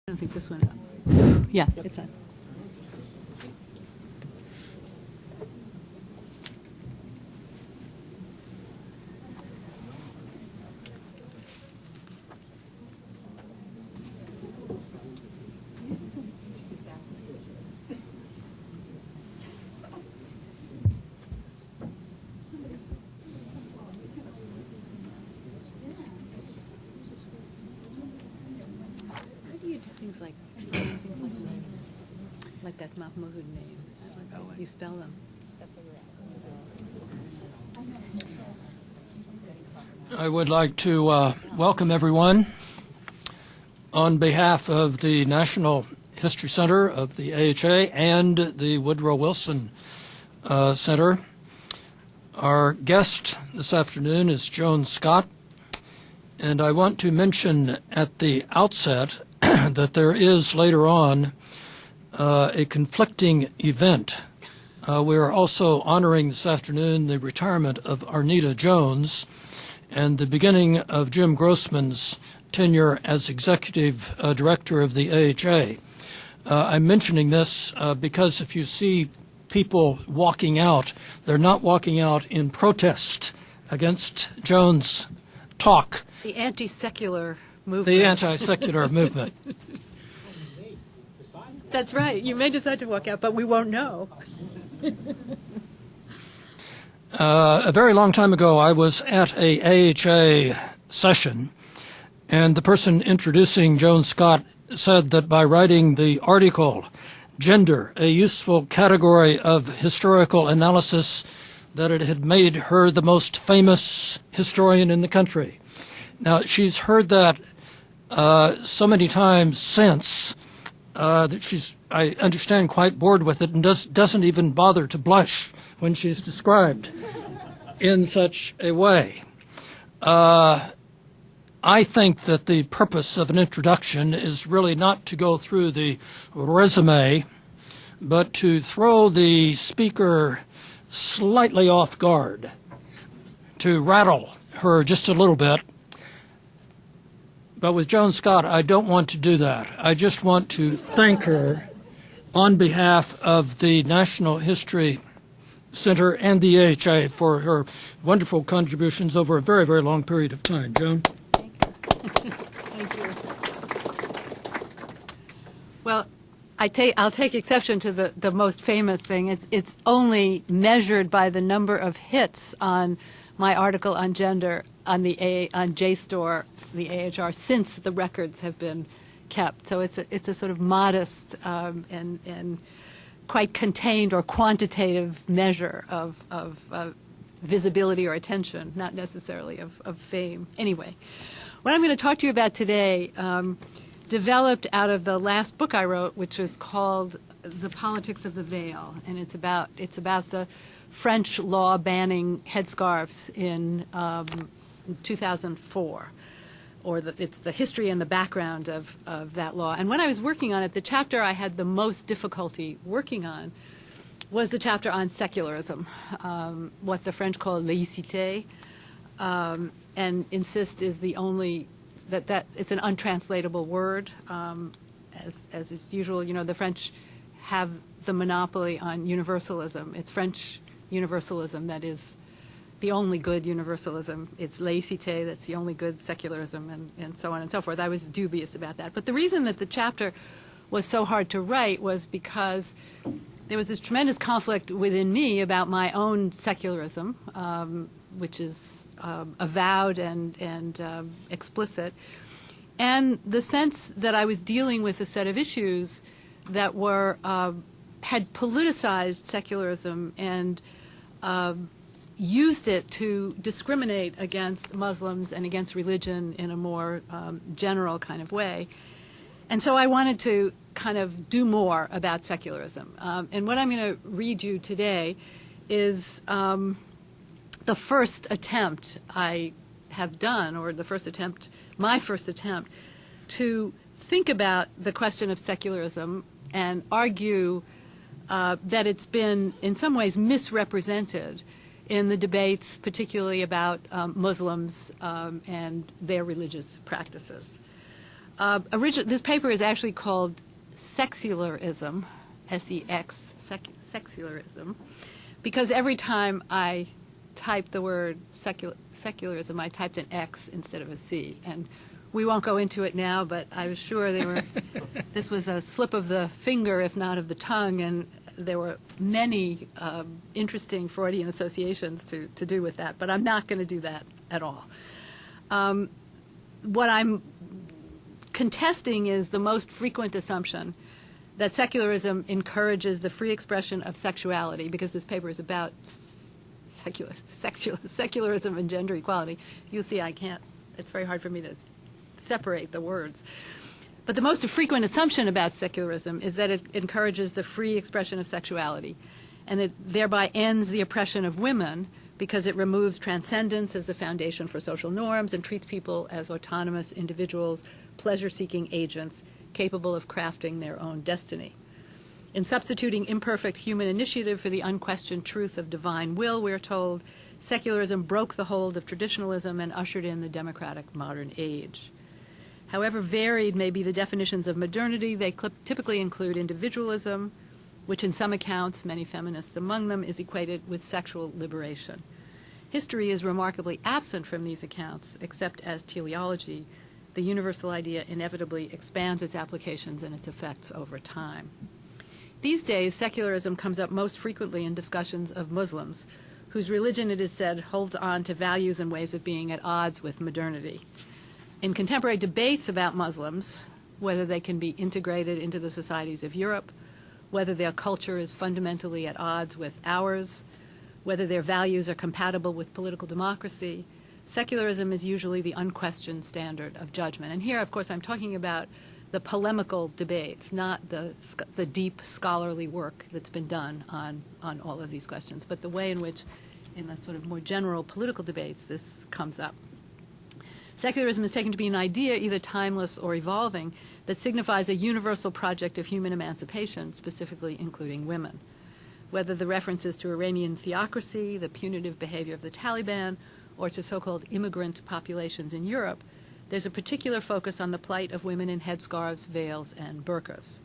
I don't think this went up. Yeah, it's on. How do you do things like spelling things like names? Like that Mahmoud names. You spell them. I would like to welcome everyone on behalf of the National History Center of the AHA and the Woodrow Wilson Center. Our guest this afternoon is Joan Scott, and I want to mention at the outset that there is later on a conflicting event. We are also honoring this afternoon the retirement of Arnita Jones and the beginning of Jim Grossman's tenure as executive director of the AHA. I'm mentioning this because if you see people walking out, they're not walking out in protest against Jones' talk. The anti-secular movement. The anti-secular movement. That's right. You may decide to walk out, but we won't know. A very long time ago, I was at a AHA session, and the person introducing Joan Scott said that by writing the article, Gender, a Useful Category of Historical Analysis, that it had made her the most famous historian in the country. Now, she's heard that so many times since that she's, I understand, quite bored with it and doesn't even bother to blush when she's described in such a way. I think that the purpose of an introduction is really not to go through the resume, but to throw the speaker slightly off guard, to rattle her just a little bit. But with Joan Scott, I don't want to do that. I just want to thank her on behalf of the National History Center and the AHA for her wonderful contributions over a very, very long period of time. Joan? Thank you. Well, I'll take exception to the most famous thing. It's only measured by the number of hits on my article on gender on JSTOR, the AHR, since the records have been kept. So it's a sort of modest and quite contained or quantitative measure of visibility or attention, not necessarily of fame. Anyway, what I'm going to talk to you about today developed out of the last book I wrote, which was called The Politics of the Veil, and it's about the French law banning headscarves in 2004, or it's the history and the background of that law. And when I was working on it, the chapter I had the most difficulty working on was the chapter on secularism, what the French call laïcité, and insist is the only, that it's an untranslatable word. As is usual, the French have the monopoly on universalism. It's French universalism that is the only good universalism. It's laïcité that's the only good secularism, and so on and so forth. I was dubious about that. But the reason that the chapter was so hard to write was because there was this tremendous conflict within me about my own secularism, which is avowed and explicit, and the sense that I was dealing with a set of issues that were had politicized secularism and used it to discriminate against Muslims and against religion in a more general kind of way. And so I wanted to kind of do more about secularism. And what I'm going to read you today is the first attempt I have done, or my first attempt, to think about the question of secularism and argue that it's been in some ways misrepresented in the debates, particularly about Muslims and their religious practices. This paper is actually called Secularism, S-E-X, Secularism, because every time I typed the word secularism, I typed an X instead of a C. And we won't go into it now, but I was sure this was a slip of the finger, if not of the tongue, and there were many interesting Freudian associations to do with that, but I'm not going to do that at all. What I'm contesting is the most frequent assumption that secularism encourages the free expression of sexuality, because this paper is about secularism and gender equality. You'll see it's very hard for me to separate the words. But the most frequent assumption about secularism is that it encourages the free expression of sexuality, and it thereby ends the oppression of women because it removes transcendence as the foundation for social norms and treats people as autonomous individuals, pleasure-seeking agents capable of crafting their own destiny. In substituting imperfect human initiative for the unquestioned truth of divine will, we're told, secularism broke the hold of traditionalism and ushered in the democratic modern age. However varied may be the definitions of modernity, they typically include individualism, which in some accounts, many feminists among them, is equated with sexual liberation. History is remarkably absent from these accounts, except as teleology. The universal idea inevitably expands its applications and its effects over time. These days, secularism comes up most frequently in discussions of Muslims, whose religion, it is said, holds on to values and ways of being at odds with modernity. In contemporary debates about Muslims, whether they can be integrated into the societies of Europe, whether their culture is fundamentally at odds with ours, whether their values are compatible with political democracy, secularism is usually the unquestioned standard of judgment. And here, of course, I'm talking about the polemical debates, not the deep scholarly work that's been done on all of these questions, but the way in which, in the sort of more general political debates, this comes up. Secularism is taken to be an idea, either timeless or evolving, that signifies a universal project of human emancipation, specifically including women. Whether the references to Iranian theocracy, the punitive behavior of the Taliban, or to so-called immigrant populations in Europe, there's a particular focus on the plight of women in headscarves, veils, and burqas.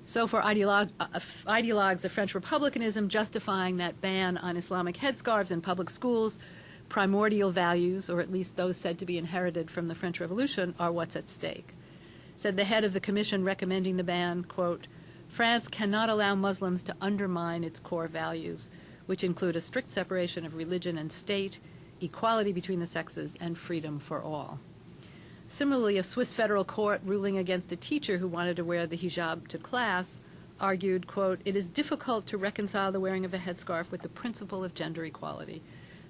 So for ideologues of French republicanism justifying that ban on Islamic headscarves in public schools, primordial values, or at least those said to be inherited from the French Revolution, are what's at stake. Said the head of the commission recommending the ban, quote, France cannot allow Muslims to undermine its core values, which include a strict separation of religion and state, equality between the sexes, and freedom for all. Similarly, a Swiss federal court ruling against a teacher who wanted to wear the hijab to class argued, quote, it is difficult to reconcile the wearing of a headscarf with the principle of gender equality,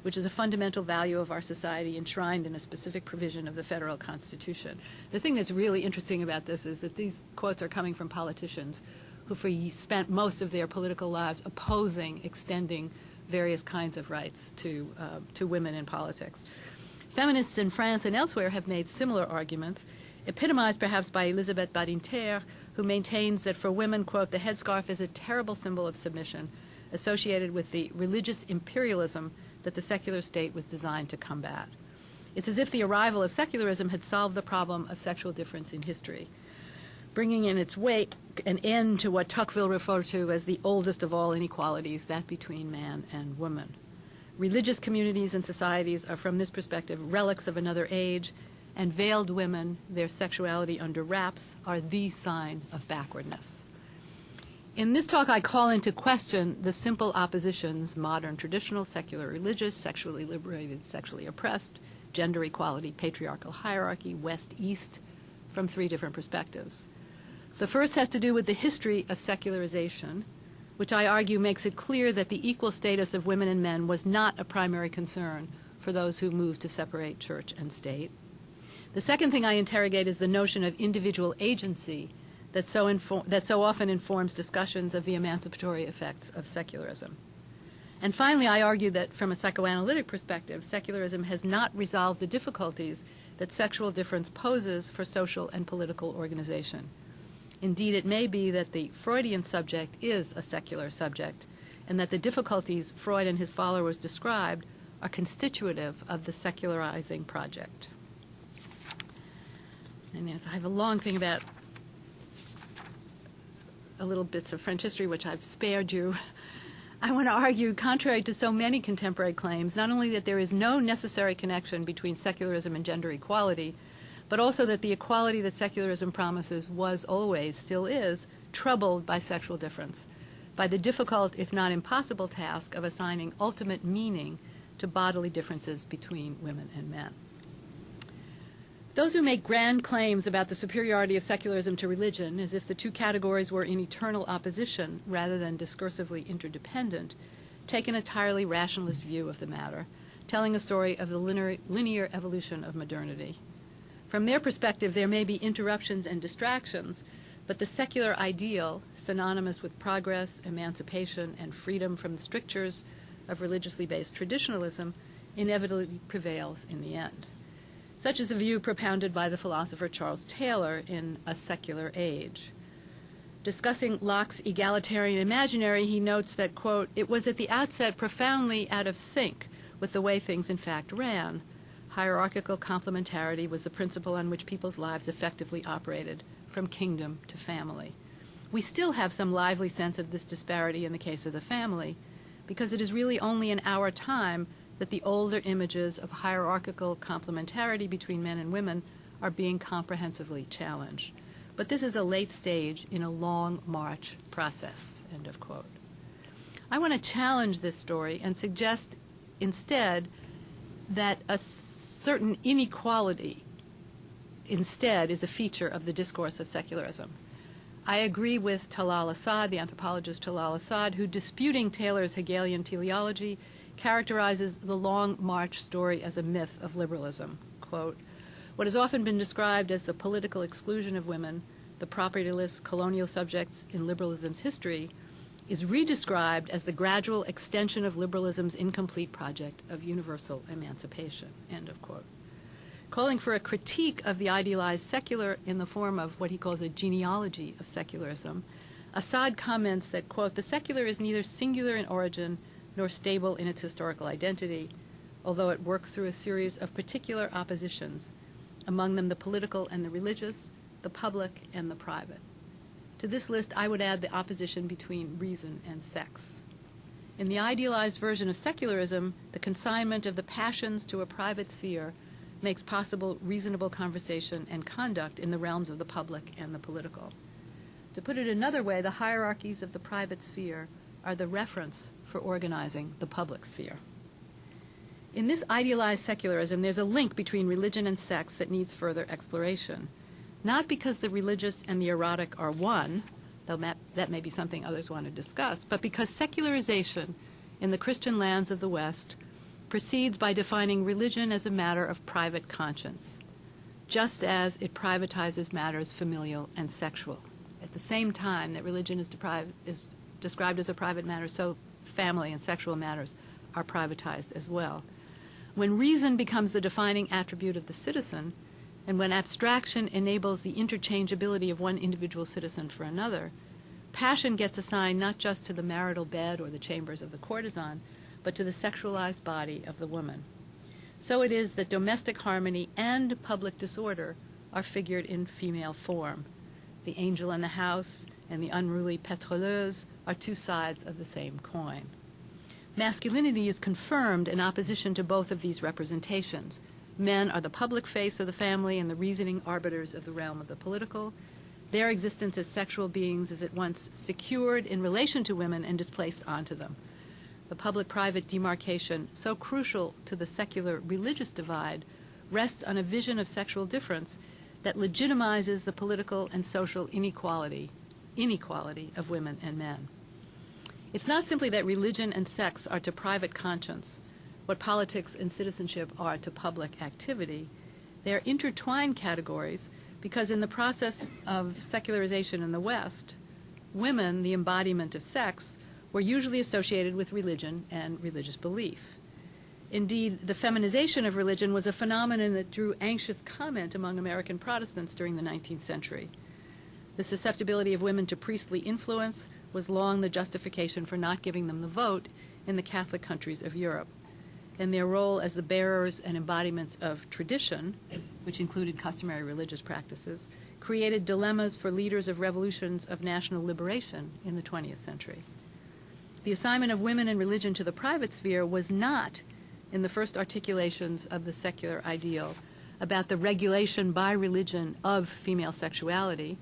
which is a fundamental value of our society enshrined in a specific provision of the federal constitution. The thing that's really interesting about this is that these quotes are coming from politicians who spent most of their political lives opposing extending various kinds of rights to women in politics. Feminists in France and elsewhere have made similar arguments, epitomized perhaps by Elisabeth Badinter, who maintains that for women, quote, the headscarf is a terrible symbol of submission associated with the religious imperialism that the secular state was designed to combat. It's as if the arrival of secularism had solved the problem of sexual difference in history, bringing in its wake an end to what Tocqueville referred to as the oldest of all inequalities, that between man and woman. Religious communities and societies are, from this perspective, relics of another age, and veiled women, their sexuality under wraps, are the sign of backwardness. In this talk, I call into question the simple oppositions, modern, traditional, secular, religious, sexually liberated, sexually oppressed, gender equality, patriarchal hierarchy, West, East, from three different perspectives. The first has to do with the history of secularization, which I argue makes it clear that the equal status of women and men was not a primary concern for those who moved to separate church and state. The second thing I interrogate is the notion of individual agency that so often informs discussions of the emancipatory effects of secularism. And finally, I argue that from a psychoanalytic perspective, secularism has not resolved the difficulties that sexual difference poses for social and political organization. Indeed, it may be that the Freudian subject is a secular subject, and that the difficulties Freud and his followers described are constitutive of the secularizing project. And yes, I have a long thing about a little bits of French history, which I've spared you. I want to argue, contrary to so many contemporary claims, not only that there is no necessary connection between secularism and gender equality, but also that the equality that secularism promises was always, still is, troubled by sexual difference, by the difficult, if not impossible, task of assigning ultimate meaning to bodily differences between women and men. Those who make grand claims about the superiority of secularism to religion, as if the two categories were in eternal opposition rather than discursively interdependent, take an entirely rationalist view of the matter, telling a story of the linear evolution of modernity. From their perspective, there may be interruptions and distractions, but the secular ideal, synonymous with progress, emancipation, and freedom from the strictures of religiously based traditionalism, inevitably prevails in the end. Such is the view propounded by the philosopher Charles Taylor in A Secular Age. Discussing Locke's egalitarian imaginary, he notes that, quote, "It was at the outset profoundly out of sync with the way things in fact ran. Hierarchical complementarity was the principle on which people's lives effectively operated, from kingdom to family. We still have some lively sense of this disparity in the case of the family, because it is really only in our time that the older images of hierarchical complementarity between men and women are being comprehensively challenged. But this is a late stage in a long march process," end of quote. I want to challenge this story and suggest instead that a certain inequality instead is a feature of the discourse of secularism. I agree with Talal Asad, the anthropologist Talal Asad, who, disputing Taylor's Hegelian teleology, characterizes the Long March story as a myth of liberalism. Quote, "What has often been described as the political exclusion of women, the propertyless colonial subjects in liberalism's history, is redescribed as the gradual extension of liberalism's incomplete project of universal emancipation," end of quote. Calling for a critique of the idealized secular in the form of what he calls a genealogy of secularism, Assad comments that, quote, "The secular is neither singular in origin nor stable in its historical identity, although it works through a series of particular oppositions, among them the political and the religious, the public and the private. To this list I would add the opposition between reason and sex. In the idealized version of secularism, the consignment of the passions to a private sphere makes possible reasonable conversation and conduct in the realms of the public and the political. To put it another way, the hierarchies of the private sphere are the reference for organizing the public sphere. In this idealized secularism, there's a link between religion and sex that needs further exploration, not because the religious and the erotic are one, though that may be something others want to discuss, but because secularization in the Christian lands of the West proceeds by defining religion as a matter of private conscience, just as it privatizes matters familial and sexual. At the same time that religion is described as a private matter, so family and sexual matters are privatized as well. When reason becomes the defining attribute of the citizen, and when abstraction enables the interchangeability of one individual citizen for another, passion gets assigned not just to the marital bed or the chambers of the courtesan, but to the sexualized body of the woman. So it is that domestic harmony and public disorder are figured in female form. The angel in the house and the unruly pétroleuse are two sides of the same coin. Masculinity is confirmed in opposition to both of these representations. Men are the public face of the family and the reasoning arbiters of the realm of the political. Their existence as sexual beings is at once secured in relation to women and displaced onto them. The public-private demarcation, so crucial to the secular-religious divide, rests on a vision of sexual difference that legitimizes the political and social inequality of women and men. It's not simply that religion and sex are to private conscience what politics and citizenship are to public activity. They are intertwined categories because in the process of secularization in the West, women, the embodiment of sex, were usually associated with religion and religious belief. Indeed, the feminization of religion was a phenomenon that drew anxious comment among American Protestants during the 19th century. The susceptibility of women to priestly influence was long the justification for not giving them the vote in the Catholic countries of Europe. and their role as the bearers and embodiments of tradition, which included customary religious practices, created dilemmas for leaders of revolutions of national liberation in the 20th century. The assignment of women and religion to the private sphere was not in the first articulations of the secular ideal about the regulation by religion of female sexuality.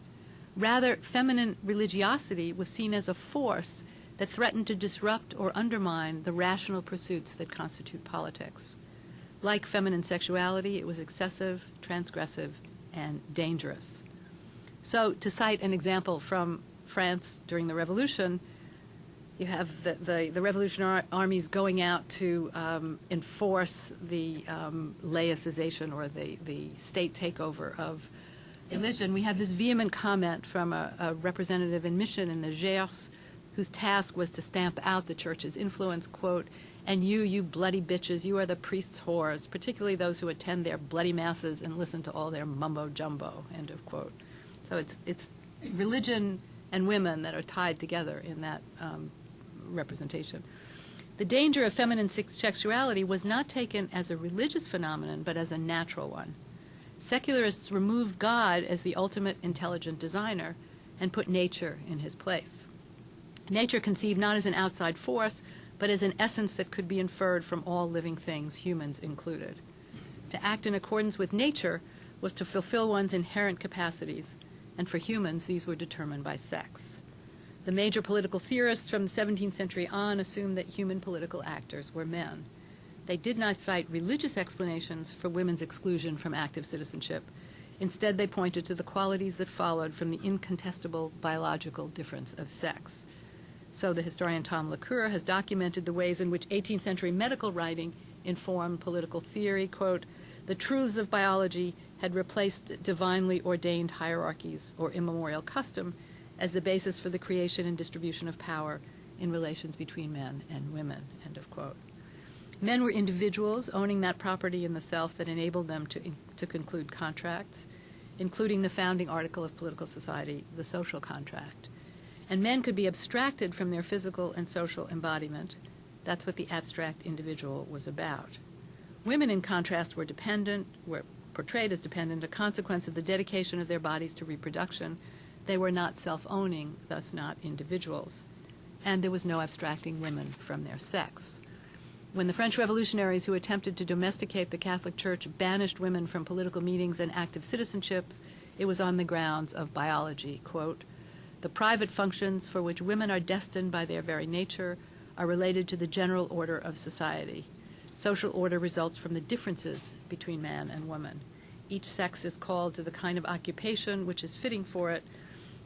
Rather, feminine religiosity was seen as a force that threatened to disrupt or undermine the rational pursuits that constitute politics. Like feminine sexuality, it was excessive, transgressive, and dangerous. So, to cite an example from France during the Revolution, you have the revolutionary armies going out to enforce the laicization or the state takeover of religion. We have this vehement comment from a representative in mission in the Gers, whose task was to stamp out the church's influence, quote, "And you bloody bitches, you are the priests' whores, particularly those who attend their bloody masses and listen to all their mumbo-jumbo," end of quote. So it's religion and women that are tied together in that representation. The danger of feminine sexuality was not taken as a religious phenomenon, but as a natural one. Secularists removed God as the ultimate intelligent designer and put nature in his place. Nature conceived not as an outside force, but as an essence that could be inferred from all living things, humans included. To act in accordance with nature was to fulfill one's inherent capacities, and for humans, these were determined by sex. The major political theorists from the 17th century on assumed that human political actors were men. They did not cite religious explanations for women's exclusion from active citizenship. Instead, they pointed to the qualities that followed from the incontestable biological difference of sex. So the historian Tom LaCour has documented the ways in which 18th century medical writing informed political theory. Quote, "The truths of biology had replaced divinely ordained hierarchies or immemorial custom as the basis for the creation and distribution of power in relations between men and women," end of quote. Men were individuals owning that property in the self that enabled them to conclude contracts, including the founding article of political society, the social contract. And men could be abstracted from their physical and social embodiment. That's what the abstract individual was about. Women, in contrast, were portrayed as dependent, a consequence of the dedication of their bodies to reproduction. They were not self-owning, thus not individuals. And there was no abstracting women from their sex. When the French revolutionaries who attempted to domesticate the Catholic Church banished women from political meetings and active citizenships, it was on the grounds of biology. Quote, "The private functions for which women are destined by their very nature are related to the general order of society. Social order results from the differences between man and woman. Each sex is called to the kind of occupation which is fitting for it.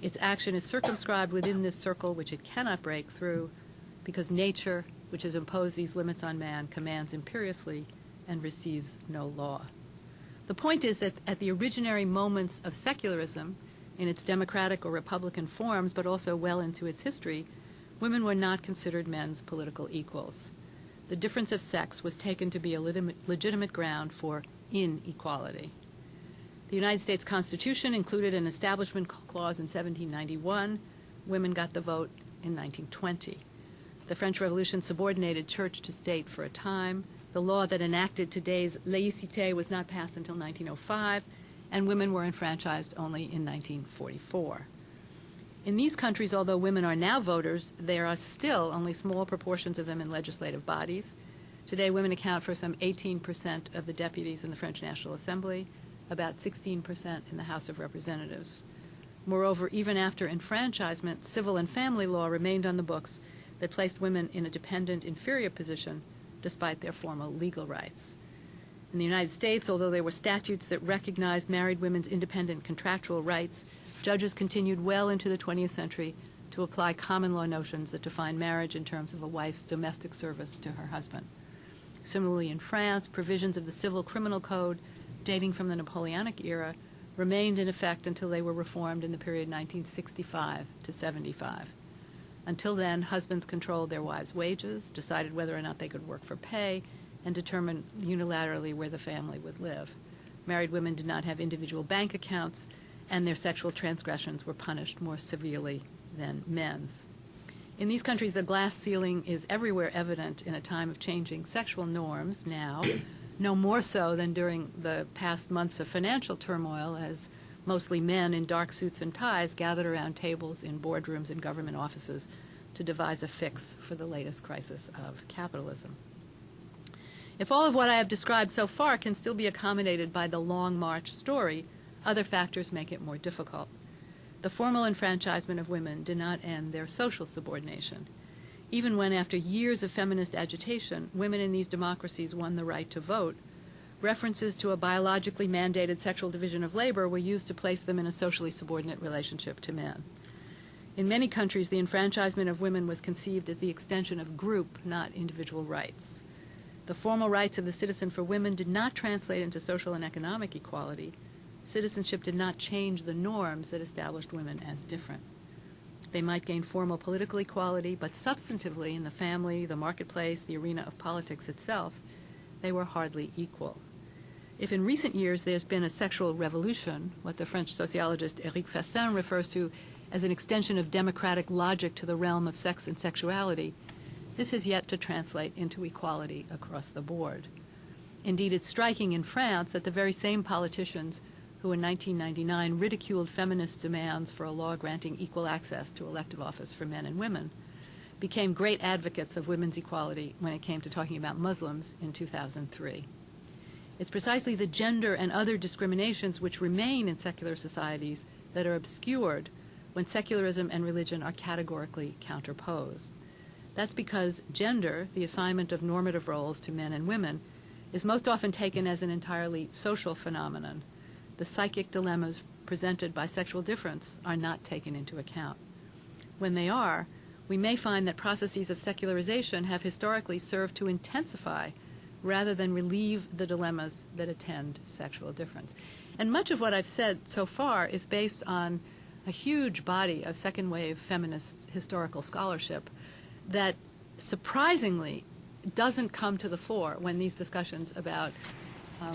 Its action is circumscribed within this circle which it cannot break through, because nature, which has imposed these limits on man, commands imperiously and receives no law." The point is that at the originary moments of secularism, in its democratic or republican forms, but also well into its history, women were not considered men's political equals. The difference of sex was taken to be a legitimate ground for inequality. The United States Constitution included an establishment clause in 1791. Women got the vote in 1920. The French Revolution subordinated church to state for a time. The law that enacted today's laïcité was not passed until 1905, and women were enfranchised only in 1944. In these countries, although women are now voters, there are still only small proportions of them in legislative bodies. Today, women account for some 18% of the deputies in the French National Assembly, about 16% in the House of Representatives. Moreover, even after enfranchisement, civil and family law remained on the books that placed women in a dependent, inferior position despite their formal legal rights. In the United States, although there were statutes that recognized married women's independent contractual rights, judges continued well into the 20th century to apply common law notions that define marriage in terms of a wife's domestic service to her husband. Similarly, in France, provisions of the Civil Criminal Code dating from the Napoleonic era remained in effect until they were reformed in the period 1965 to 75. Until then, husbands controlled their wives' wages, decided whether or not they could work for pay, and determined unilaterally where the family would live. Married women did not have individual bank accounts, and their sexual transgressions were punished more severely than men's. In these countries, the glass ceiling is everywhere evident in a time of changing sexual norms now, no more so than during the past months of financial turmoil, as mostly men in dark suits and ties gathered around tables in boardrooms and government offices to devise a fix for the latest crisis of capitalism. If all of what I have described so far can still be accommodated by the Long March story, other factors make it more difficult. The formal enfranchisement of women did not end their social subordination. Even when, after years of feminist agitation, women in these democracies won the right to vote, references to a biologically mandated sexual division of labor were used to place them in a socially subordinate relationship to men. In many countries, the enfranchisement of women was conceived as the extension of group, not individual rights. The formal rights of the citizen for women did not translate into social and economic equality. Citizenship did not change the norms that established women as different. They might gain formal political equality, but substantively in the family, the marketplace, the arena of politics itself, they were hardly equal. If in recent years there's been a sexual revolution, what the French sociologist Éric Fassin refers to as an extension of democratic logic to the realm of sex and sexuality, this has yet to translate into equality across the board. Indeed, it's striking in France that the very same politicians who in 1999 ridiculed feminist demands for a law granting equal access to elective office for men and women became great advocates of women's equality when it came to talking about Muslims in 2003. It's precisely the gender and other discriminations which remain in secular societies that are obscured when secularism and religion are categorically counterposed. That's because gender, the assignment of normative roles to men and women, is most often taken as an entirely social phenomenon. The psychic dilemmas presented by sexual difference are not taken into account. When they are, we may find that processes of secularization have historically served to intensify rather than relieve the dilemmas that attend sexual difference. And much of what I've said so far is based on a huge body of second-wave feminist historical scholarship that surprisingly doesn't come to the fore when these discussions about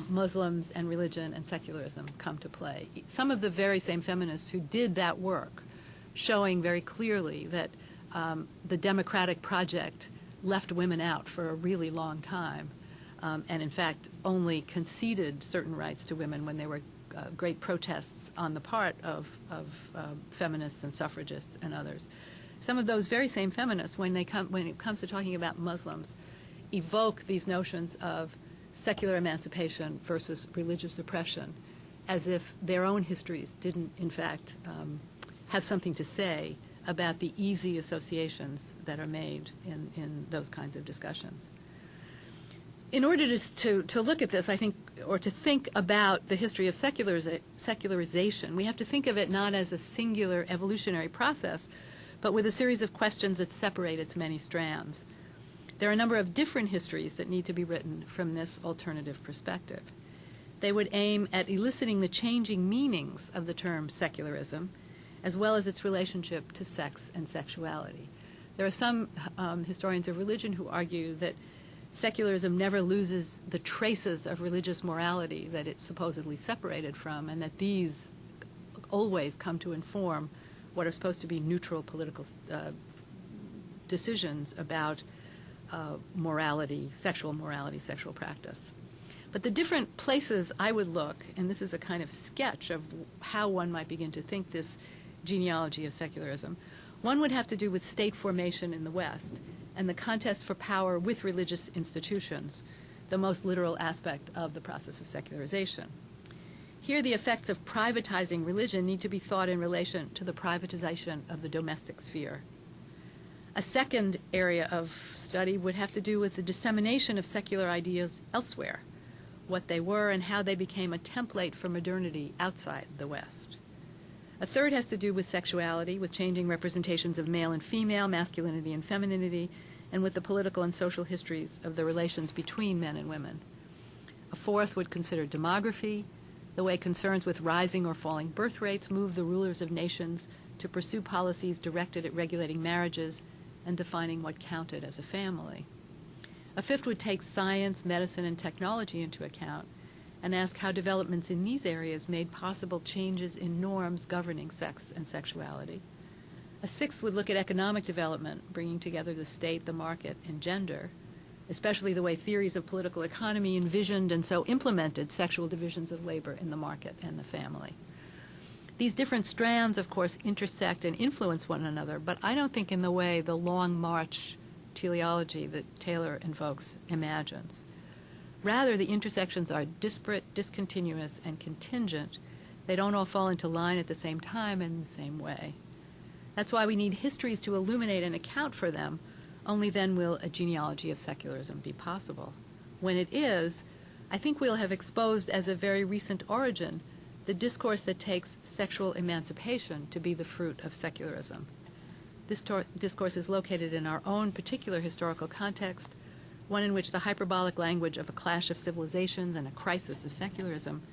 Muslims and religion and secularism come to play. Some of the very same feminists who did that work, showing very clearly that the democratic project left women out for a really long time, and in fact only conceded certain rights to women when there were great protests on the part of feminists and suffragists and others. Some of those very same feminists, when it comes to talking about Muslims, evoke these notions of secular emancipation versus religious oppression, as if their own histories didn't, in fact, have something to say about the easy associations that are made in those kinds of discussions. In order to look at this, I think, or to think about the history of secularization, we have to think of it not as a singular evolutionary process, but with a series of questions that separate its many strands. There are a number of different histories that need to be written from this alternative perspective. They would aim at eliciting the changing meanings of the term secularism, as well as its relationship to sex and sexuality. There are some historians of religion who argue that secularism never loses the traces of religious morality that it supposedly separated from, and that these always come to inform what are supposed to be neutral political decisions about morality, sexual practice. But the different places I would look, and this is a kind of sketch of how one might begin to think this genealogy of secularism, one would have to do with state formation in the West and the contest for power with religious institutions, the most literal aspect of the process of secularization. Here, the effects of privatizing religion need to be thought in relation to the privatization of the domestic sphere. A second area of study would have to do with the dissemination of secular ideas elsewhere, what they were and how they became a template for modernity outside the West. A third has to do with sexuality, with changing representations of male and female, masculinity and femininity, and with the political and social histories of the relations between men and women. A fourth would consider demography, the way concerns with rising or falling birth rates move the rulers of nations to pursue policies directed at regulating marriages and defining what counted as a family. A fifth would take science, medicine, and technology into account and ask how developments in these areas made possible changes in norms governing sex and sexuality. A sixth would look at economic development, bringing together the state, the market, and gender, especially the way theories of political economy envisioned and so implemented sexual divisions of labor in the market and the family. These different strands, of course, intersect and influence one another, but I don't think in the way the long march teleology that Taylor invokes imagines. Rather, the intersections are disparate, discontinuous, and contingent. They don't all fall into line at the same time and in the same way. That's why we need histories to illuminate and account for them. Only then will a genealogy of secularism be possible. When it is, I think we'll have exposed as a very recent origin the discourse that takes sexual emancipation to be the fruit of secularism. This discourse is located in our own particular historical context, one in which the hyperbolic language of a clash of civilizations and a crisis of secularism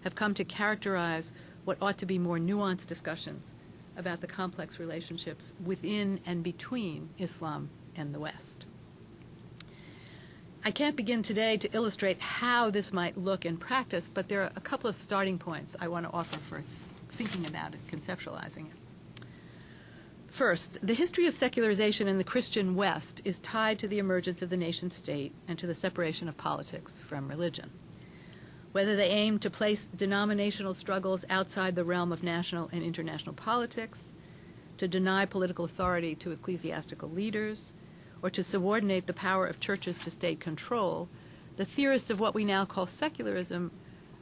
have come to characterize what ought to be more nuanced discussions about the complex relationships within and between Islam and the West. I can't begin today to illustrate how this might look in practice, but there are a couple of starting points I want to offer for thinking about it, conceptualizing it. First, the history of secularization in the Christian West is tied to the emergence of the nation-state and to the separation of politics from religion. Whether they aim to place denominational struggles outside the realm of national and international politics, to deny political authority to ecclesiastical leaders, or to subordinate the power of churches to state control, the theorists of what we now call secularism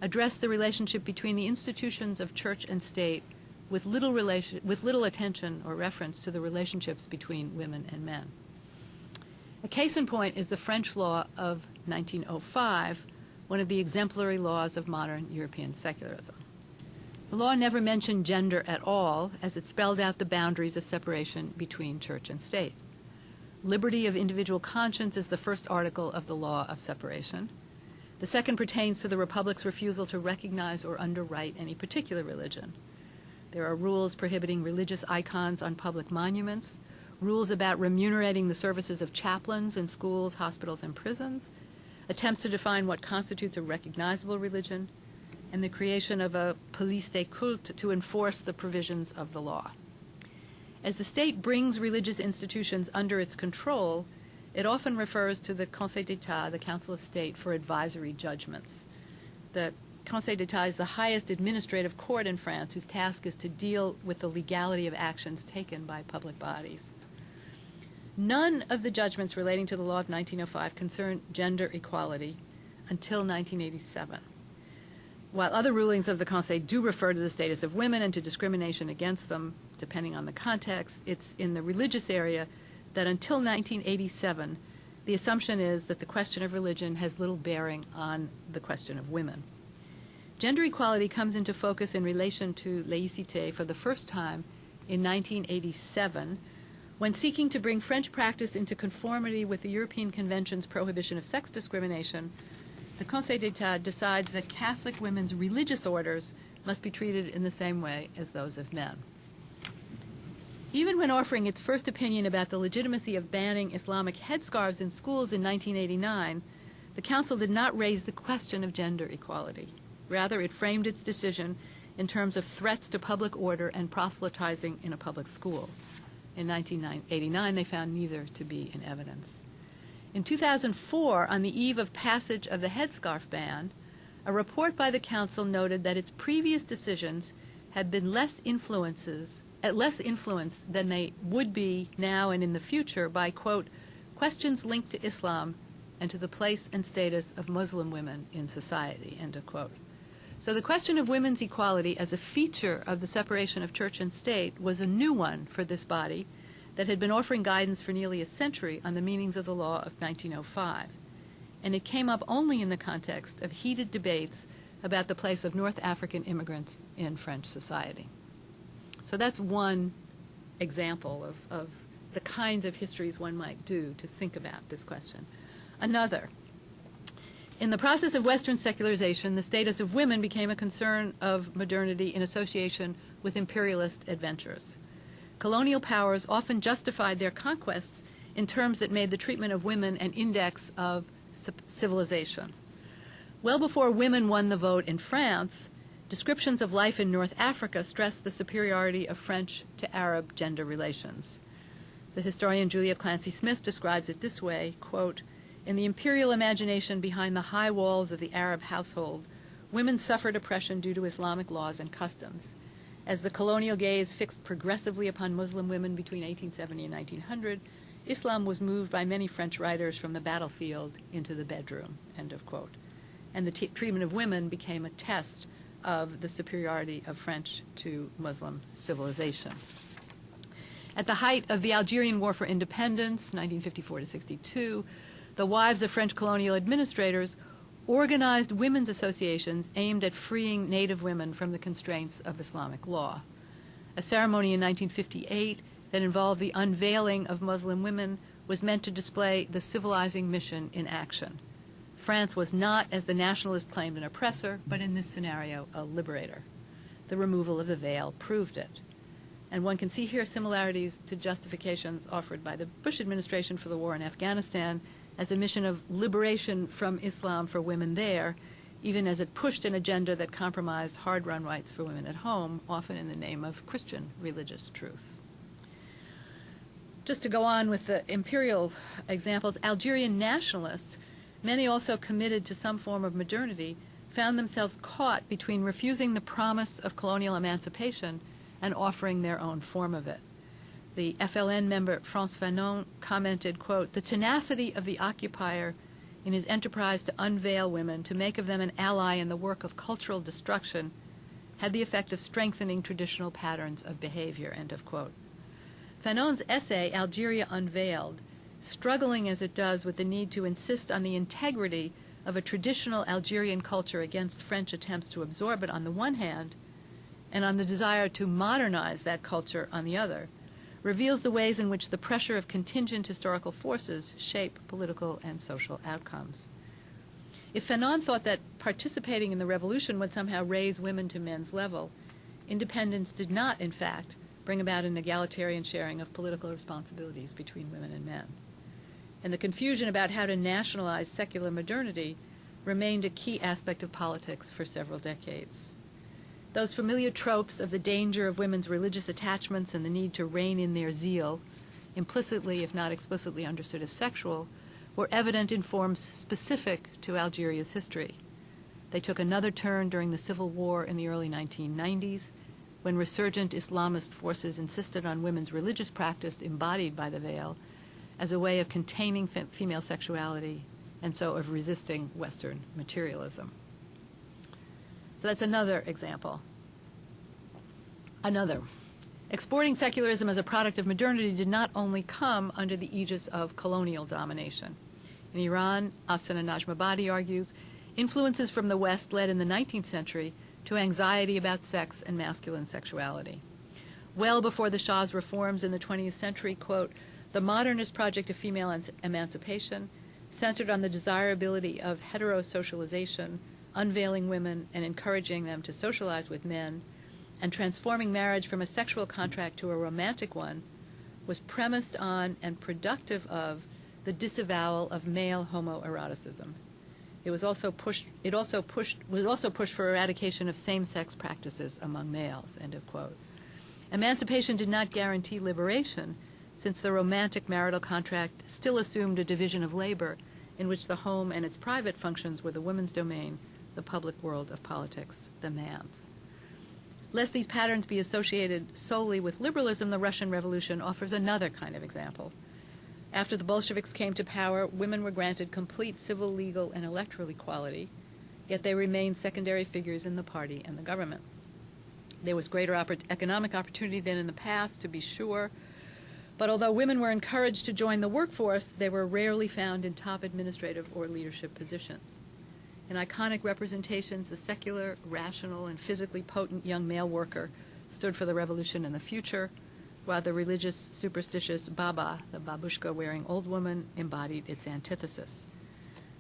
address the relationship between the institutions of church and state with little attention or reference to the relationships between women and men. A case in point is the French law of 1905, one of the exemplary laws of modern European secularism. The law never mentioned gender at all, as it spelled out the boundaries of separation between church and state. Liberty of individual conscience is the first article of the law of separation. The second pertains to the Republic's refusal to recognize or underwrite any particular religion. There are rules prohibiting religious icons on public monuments, rules about remunerating the services of chaplains in schools, hospitals, and prisons, attempts to define what constitutes a recognizable religion, and the creation of a police des cultes to enforce the provisions of the law. As the state brings religious institutions under its control, it often refers to the Conseil d'État, the Council of State, for advisory judgments. The Conseil d'État is the highest administrative court in France, whose task is to deal with the legality of actions taken by public bodies. None of the judgments relating to the law of 1905 concern gender equality until 1987. While other rulings of the Conseil do refer to the status of women and to discrimination against them, depending on the context, it's in the religious area that until 1987, the assumption is that the question of religion has little bearing on the question of women. Gender equality comes into focus in relation to laïcité for the first time in 1987, when seeking to bring French practice into conformity with the European Convention's prohibition of sex discrimination, the Conseil d'État decides that Catholic women's religious orders must be treated in the same way as those of men. Even when offering its first opinion about the legitimacy of banning Islamic headscarves in schools in 1989, the Council did not raise the question of gender equality. Rather, it framed its decision in terms of threats to public order and proselytizing in a public school. In 1989, they found neither to be in evidence. In 2004, on the eve of passage of the headscarf ban, a report by the Council noted that its previous decisions had been less influenced than they would be now and in the future by, quote, questions linked to Islam and to the place and status of Muslim women in society, end of quote. So the question of women's equality as a feature of the separation of church and state was a new one for this body that had been offering guidance for nearly a century on the meanings of the law of 1905. And it came up only in the context of heated debates about the place of North African immigrants in French society. So that's one example of the kinds of histories one might do to think about this question. Another, in the process of Western secularization, the status of women became a concern of modernity in association with imperialist adventures. Colonial powers often justified their conquests in terms that made the treatment of women an index of civilization. Well before women won the vote in France, Descriptions of life in North Africa stress the superiority of French to Arab gender relations. The historian Julia Clancy Smith describes it this way, quote, "In the imperial imagination behind the high walls of the Arab household, women suffered oppression due to Islamic laws and customs. As the colonial gaze fixed progressively upon Muslim women between 1870 and 1900, Islam was moved by many French writers from the battlefield into the bedroom," end of quote. And the treatment of women became a test of the superiority of French to Muslim civilization. At the height of the Algerian War for Independence, 1954 to 62, the wives of French colonial administrators organized women's associations aimed at freeing native women from the constraints of Islamic law. A ceremony in 1958 that involved the unveiling of Muslim women was meant to display the civilizing mission in action. France was not, as the nationalists claimed, an oppressor, but in this scenario, a liberator. The removal of the veil proved it. And one can see here similarities to justifications offered by the Bush administration for the war in Afghanistan as a mission of liberation from Islam for women there, even as it pushed an agenda that compromised hard-run rights for women at home, often in the name of Christian religious truth. Just to go on with the imperial examples, Algerian nationalists, many also committed to some form of modernity, found themselves caught between refusing the promise of colonial emancipation and offering their own form of it. The FLN member Frantz Fanon commented, quote, "The tenacity of the occupier in his enterprise to unveil women, to make of them an ally in the work of cultural destruction, had the effect of strengthening traditional patterns of behavior," end of quote. Fanon's essay, Algeria Unveiled, struggling as it does with the need to insist on the integrity of a traditional Algerian culture against French attempts to absorb it on the one hand, and on the desire to modernize that culture on the other, reveals the ways in which the pressure of contingent historical forces shape political and social outcomes. If Fanon thought that participating in the revolution would somehow raise women to men's level, independence did not, in fact, bring about an egalitarian sharing of political responsibilities between women and men. And the confusion about how to nationalize secular modernity remained a key aspect of politics for several decades. Those familiar tropes of the danger of women's religious attachments and the need to rein in their zeal, implicitly if not explicitly understood as sexual, were evident in forms specific to Algeria's history. They took another turn during the civil war in the early 1990s, when resurgent Islamist forces insisted on women's religious practice embodied by the veil as a way of containing female sexuality and so of resisting Western materialism. So that's another example. Another. Exporting secularism as a product of modernity did not only come under the aegis of colonial domination. In Iran, Afsaneh Najmabadi argues, influences from the West led in the 19th century to anxiety about sex and masculine sexuality. Well before the Shah's reforms in the 20th century, quote, "The modernist project of female emancipation centered on the desirability of heterosocialization, unveiling women and encouraging them to socialize with men, and transforming marriage from a sexual contract to a romantic one, was premised on and productive of the disavowal of male homoeroticism. It was also pushed for eradication of same-sex practices among males," end of quote. Emancipation did not guarantee liberation, since the romantic marital contract still assumed a division of labor in which the home and its private functions were the woman's domain, the public world of politics, the man's. Lest these patterns be associated solely with liberalism, the Russian Revolution offers another kind of example. After the Bolsheviks came to power, women were granted complete civil, legal, and electoral equality, yet they remained secondary figures in the party and the government. There was greater economic opportunity than in the past, to be sure, but although women were encouraged to join the workforce, they were rarely found in top administrative or leadership positions. In iconic representations, the secular, rational, and physically potent young male worker stood for the revolution in the future, while the religious, superstitious Baba, the babushka-wearing old woman, embodied its antithesis.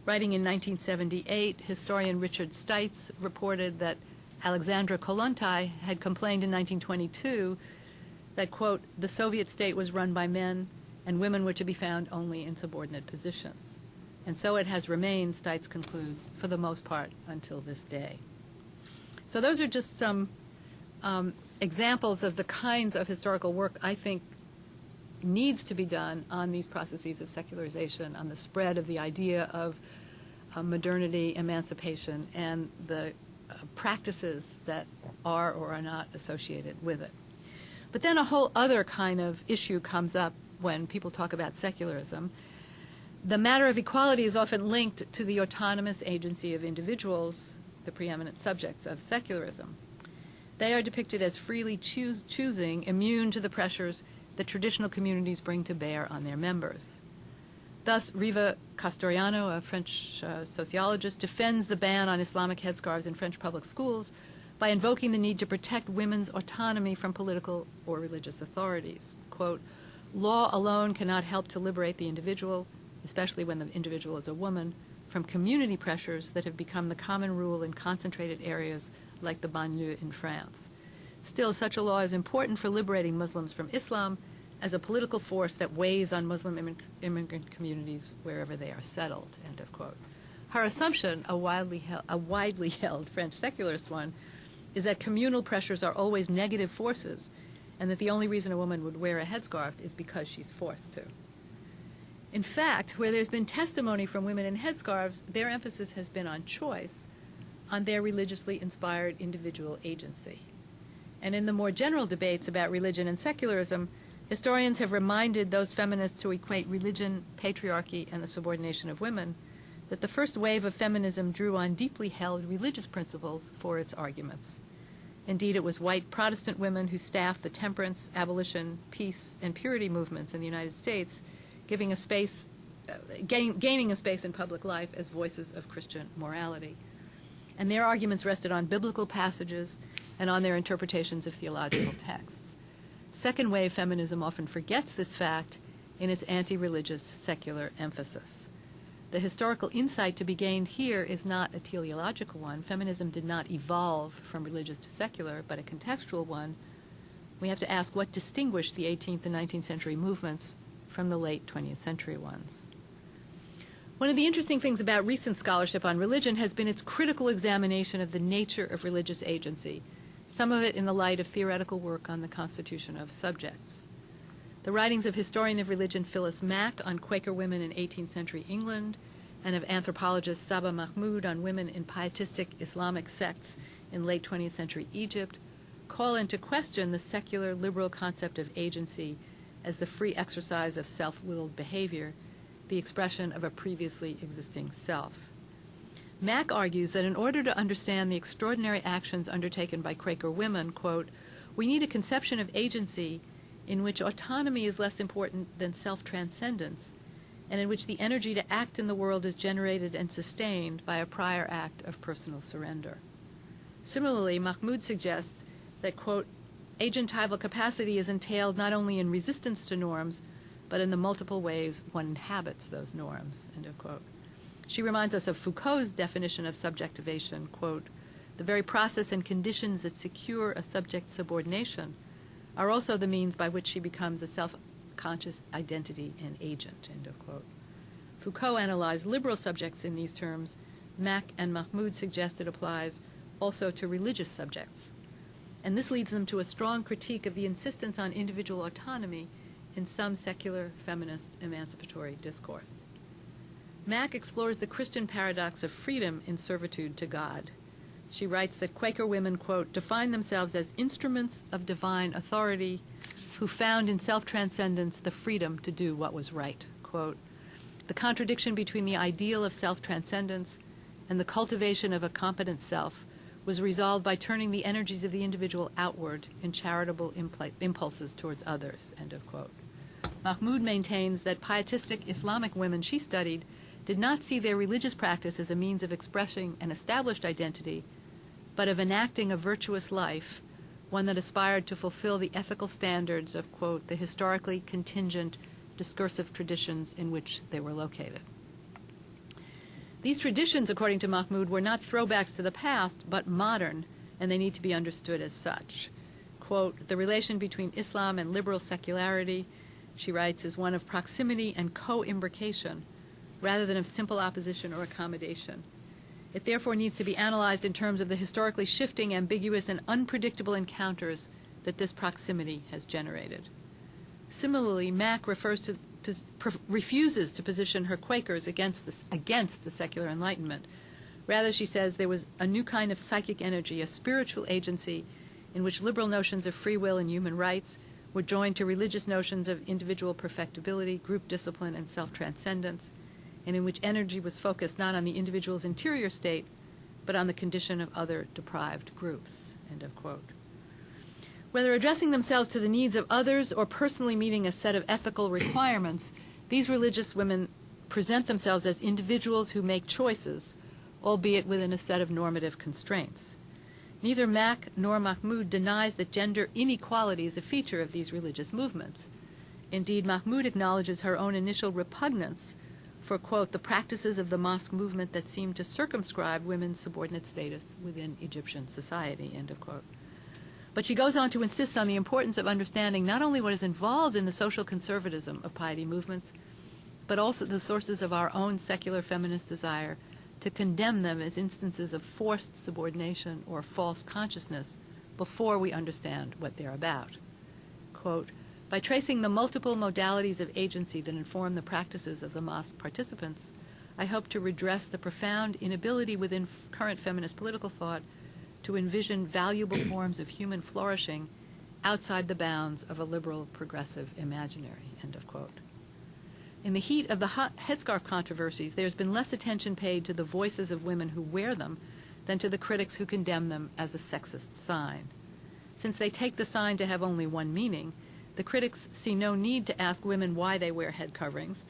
Writing in 1978, historian Richard Steitz reported that Alexandra Kollontai had complained in 1922 that, quote, "the Soviet state was run by men and women were to be found only in subordinate positions." And so it has remained, Steitz concludes, for the most part until this day. So those are just some examples of the kinds of historical work I think needs to be done on these processes of secularization, on the spread of the idea of modernity, emancipation, and the practices that are or are not associated with it. But then a whole other kind of issue comes up when people talk about secularism. The matter of equality is often linked to the autonomous agency of individuals, the preeminent subjects of secularism. They are depicted as freely choosing, immune to the pressures that traditional communities bring to bear on their members. Thus, Riva Castoriano, a French sociologist, defends the ban on Islamic headscarves in French public schools by invoking the need to protect women's autonomy from political or religious authorities. Quote, "Law alone cannot help to liberate the individual, especially when the individual is a woman, from community pressures that have become the common rule in concentrated areas like the banlieue in France. Still, such a law is important for liberating Muslims from Islam as a political force that weighs on Muslim immigrant communities wherever they are settled," end of quote. Her assumption, a widely held French secularist one, is that communal pressures are always negative forces, and that the only reason a woman would wear a headscarf is because she's forced to. In fact, where there's been testimony from women in headscarves, their emphasis has been on choice, on their religiously inspired individual agency. And in the more general debates about religion and secularism, historians have reminded those feminists who equate religion, patriarchy, and the subordination of women that the first wave of feminism drew on deeply held religious principles for its arguments. Indeed, it was white Protestant women who staffed the temperance, abolition, peace, and purity movements in the United States, gaining a space in public life as voices of Christian morality. And their arguments rested on biblical passages and on their interpretations of theological texts. Second wave feminism often forgets this fact in its anti-religious secular emphasis. The historical insight to be gained here is not a teleological one. Feminism did not evolve from religious to secular, but a contextual one. We have to ask what distinguished the 18th and 19th century movements from the late 20th century ones. One of the interesting things about recent scholarship on religion has been its critical examination of the nature of religious agency, some of it in the light of theoretical work on the constitution of subjects. The writings of historian of religion Phyllis Mack on Quaker women in 18th century England and of anthropologist Saba Mahmood on women in pietistic Islamic sects in late 20th century Egypt call into question the secular liberal concept of agency as the free exercise of self-willed behavior, the expression of a previously existing self. Mack argues that in order to understand the extraordinary actions undertaken by Quaker women, quote, "We need a conception of agency in which autonomy is less important than self-transcendence, and in which the energy to act in the world is generated and sustained by a prior act of personal surrender." Similarly, Mahmoud suggests that, quote, "Agentival capacity is entailed not only in resistance to norms, but in the multiple ways one inhabits those norms," end of quote. She reminds us of Foucault's definition of subjectivation, quote, "The very process and conditions that secure a subject's subordination are also the means by which she becomes a self-conscious identity and agent," end of quote. Foucault analyzed liberal subjects in these terms. Mack and Mahmoud suggest it applies also to religious subjects. And this leads them to a strong critique of the insistence on individual autonomy in some secular feminist emancipatory discourse. Mack explores the Christian paradox of freedom in servitude to God. She writes that Quaker women, quote, "define themselves as instruments of divine authority who found in self-transcendence the freedom to do what was right," quote. "The contradiction between the ideal of self-transcendence and the cultivation of a competent self was resolved by turning the energies of the individual outward in charitable impulses towards others," end of quote. Mahmoud maintains that pietistic Islamic women she studied did not see their religious practice as a means of expressing an established identity, but of enacting a virtuous life, one that aspired to fulfill the ethical standards of, quote, "the historically contingent discursive traditions in which they were located." These traditions, according to Mahmoud, were not throwbacks to the past, but modern, and they need to be understood as such. Quote, "The relation between Islam and liberal secularity," she writes, "is one of proximity and co-imbrication, rather than of simple opposition or accommodation. It therefore needs to be analyzed in terms of the historically shifting, ambiguous, and unpredictable encounters that this proximity has generated. Similarly, Mack refuses to position her Quakers against the secular Enlightenment. Rather, she says there was a new kind of psychic energy, a spiritual agency, in which liberal notions of free will and human rights were joined to religious notions of individual perfectibility, group discipline, and self-transcendence, and in which energy was focused not on the individual's interior state, but on the condition of other deprived groups." End of quote. Whether addressing themselves to the needs of others or personally meeting a set of ethical requirements, these religious women present themselves as individuals who make choices, albeit within a set of normative constraints. Neither Mack nor Mahmoud denies that gender inequality is a feature of these religious movements. Indeed, Mahmoud acknowledges her own initial repugnance for, quote, "the practices of the mosque movement that seem to circumscribe women's subordinate status within Egyptian society," end of quote. But she goes on to insist on the importance of understanding not only what is involved in the social conservatism of piety movements, but also the sources of our own secular feminist desire to condemn them as instances of forced subordination or false consciousness before we understand what they're about. Quote, "By tracing the multiple modalities of agency that inform the practices of the mosque participants, I hope to redress the profound inability within current feminist political thought to envision valuable forms of human flourishing outside the bounds of a liberal progressive imaginary," end of quote. In the heat of the headscarf controversies, there's been less attention paid to the voices of women who wear them than to the critics who condemn them as a sexist sign. Since they take the sign to have only one meaning, the critics see no need to ask women why they wear head coverings.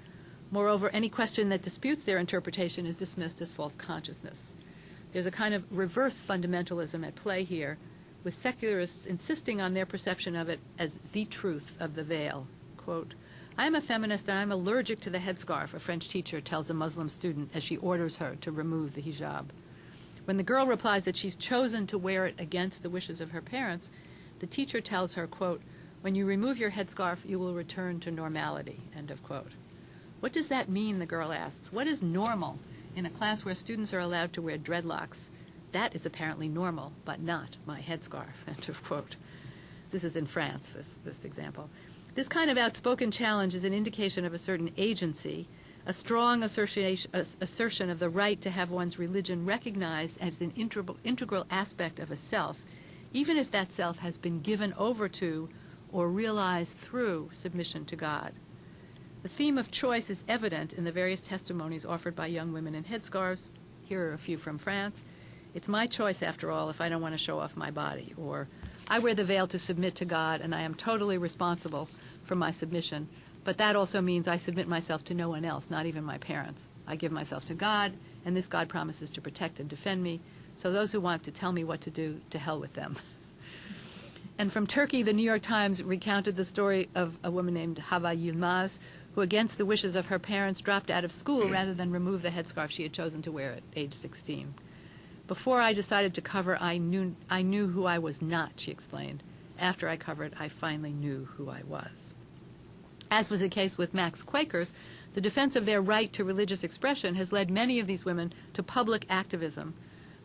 Moreover, any question that disputes their interpretation is dismissed as false consciousness. There's a kind of reverse fundamentalism at play here, with secularists insisting on their perception of it as the truth of the veil. Quote, "I am a feminist and I'm allergic to the headscarf," a French teacher tells a Muslim student as she orders her to remove the hijab. When the girl replies that she's chosen to wear it against the wishes of her parents, the teacher tells her, quote, "When you remove your headscarf, you will return to normality," end of quote. "What does that mean?" the girl asks. "What is normal in a class where students are allowed to wear dreadlocks? That is apparently normal, but not my headscarf," end of quote. This is in France, this example. This kind of outspoken challenge is an indication of a certain agency, a strong assertion of the right to have one's religion recognized as an integral aspect of a self, even if that self has been given over to or realized through submission to God. The theme of choice is evident in the various testimonies offered by young women in headscarves. Here are a few from France. "It's my choice, after all, if I don't want to show off my body," or "I wear the veil to submit to God, and I am totally responsible for my submission, but that also means I submit myself to no one else, not even my parents. I give myself to God, and this God promises to protect and defend me, so those who want to tell me what to do, to hell with them." And from Turkey, the New York Times recounted the story of a woman named Hava Yilmaz, who, against the wishes of her parents, dropped out of school rather than remove the headscarf she had chosen to wear at age 16. "Before I decided to cover, I knew who I was not," she explained. "After I covered, I finally knew who I was." As was the case with Mack's Quakers, the defense of their right to religious expression has led many of these women to public activism,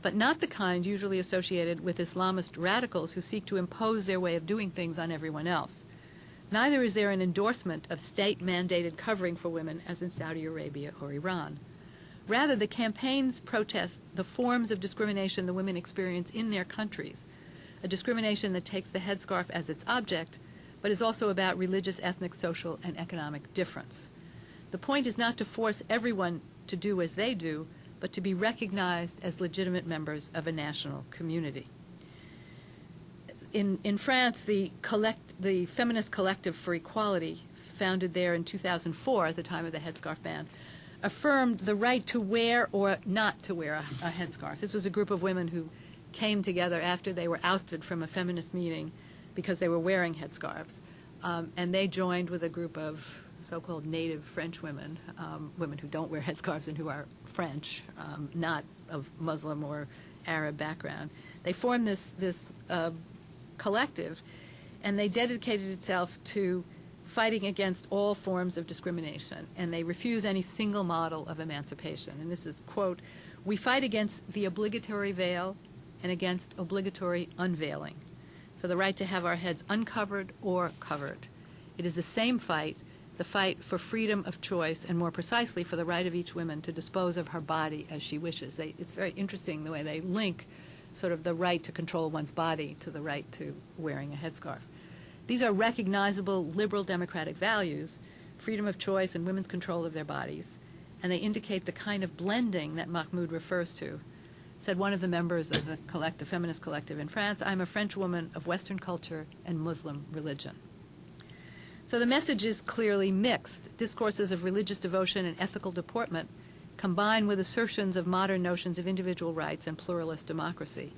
but not the kind usually associated with Islamist radicals who seek to impose their way of doing things on everyone else. Neither is there an endorsement of state-mandated covering for women as in Saudi Arabia or Iran. Rather, the campaigns protest the forms of discrimination the women experience in their countries, a discrimination that takes the headscarf as its object, but is also about religious, ethnic, social, and economic difference. The point is not to force everyone to do as they do, but to be recognized as legitimate members of a national community. In France, the Feminist Collective for Equality, founded there in 2004 at the time of the headscarf ban, affirmed the right to wear or not to wear a headscarf. This was a group of women who came together after they were ousted from a feminist meeting because they were wearing headscarves. And they joined with a group of so-called native French women, women who don't wear headscarves and who are French, not of Muslim or Arab background. They formed this collective, and they dedicated itself to fighting against all forms of discrimination, and they refuse any single model of emancipation. And this is, quote, We fight against the obligatory veil and against obligatory unveiling, for the right to have our heads uncovered or covered. It is the same fight, the fight for freedom of choice, and more precisely for the right of each woman to dispose of her body as she wishes. It's very interesting the way they link sort of the right to control one's body to the right to wearing a headscarf. These are recognizable liberal democratic values, freedom of choice and women's control of their bodies, and they indicate the kind of blending that Mahmoud refers to. Said one of the members of the feminist collective in France, "I'm a French woman of Western culture and Muslim religion." So the message is clearly mixed. Discourses of religious devotion and ethical deportment combine with assertions of modern notions of individual rights and pluralist democracy.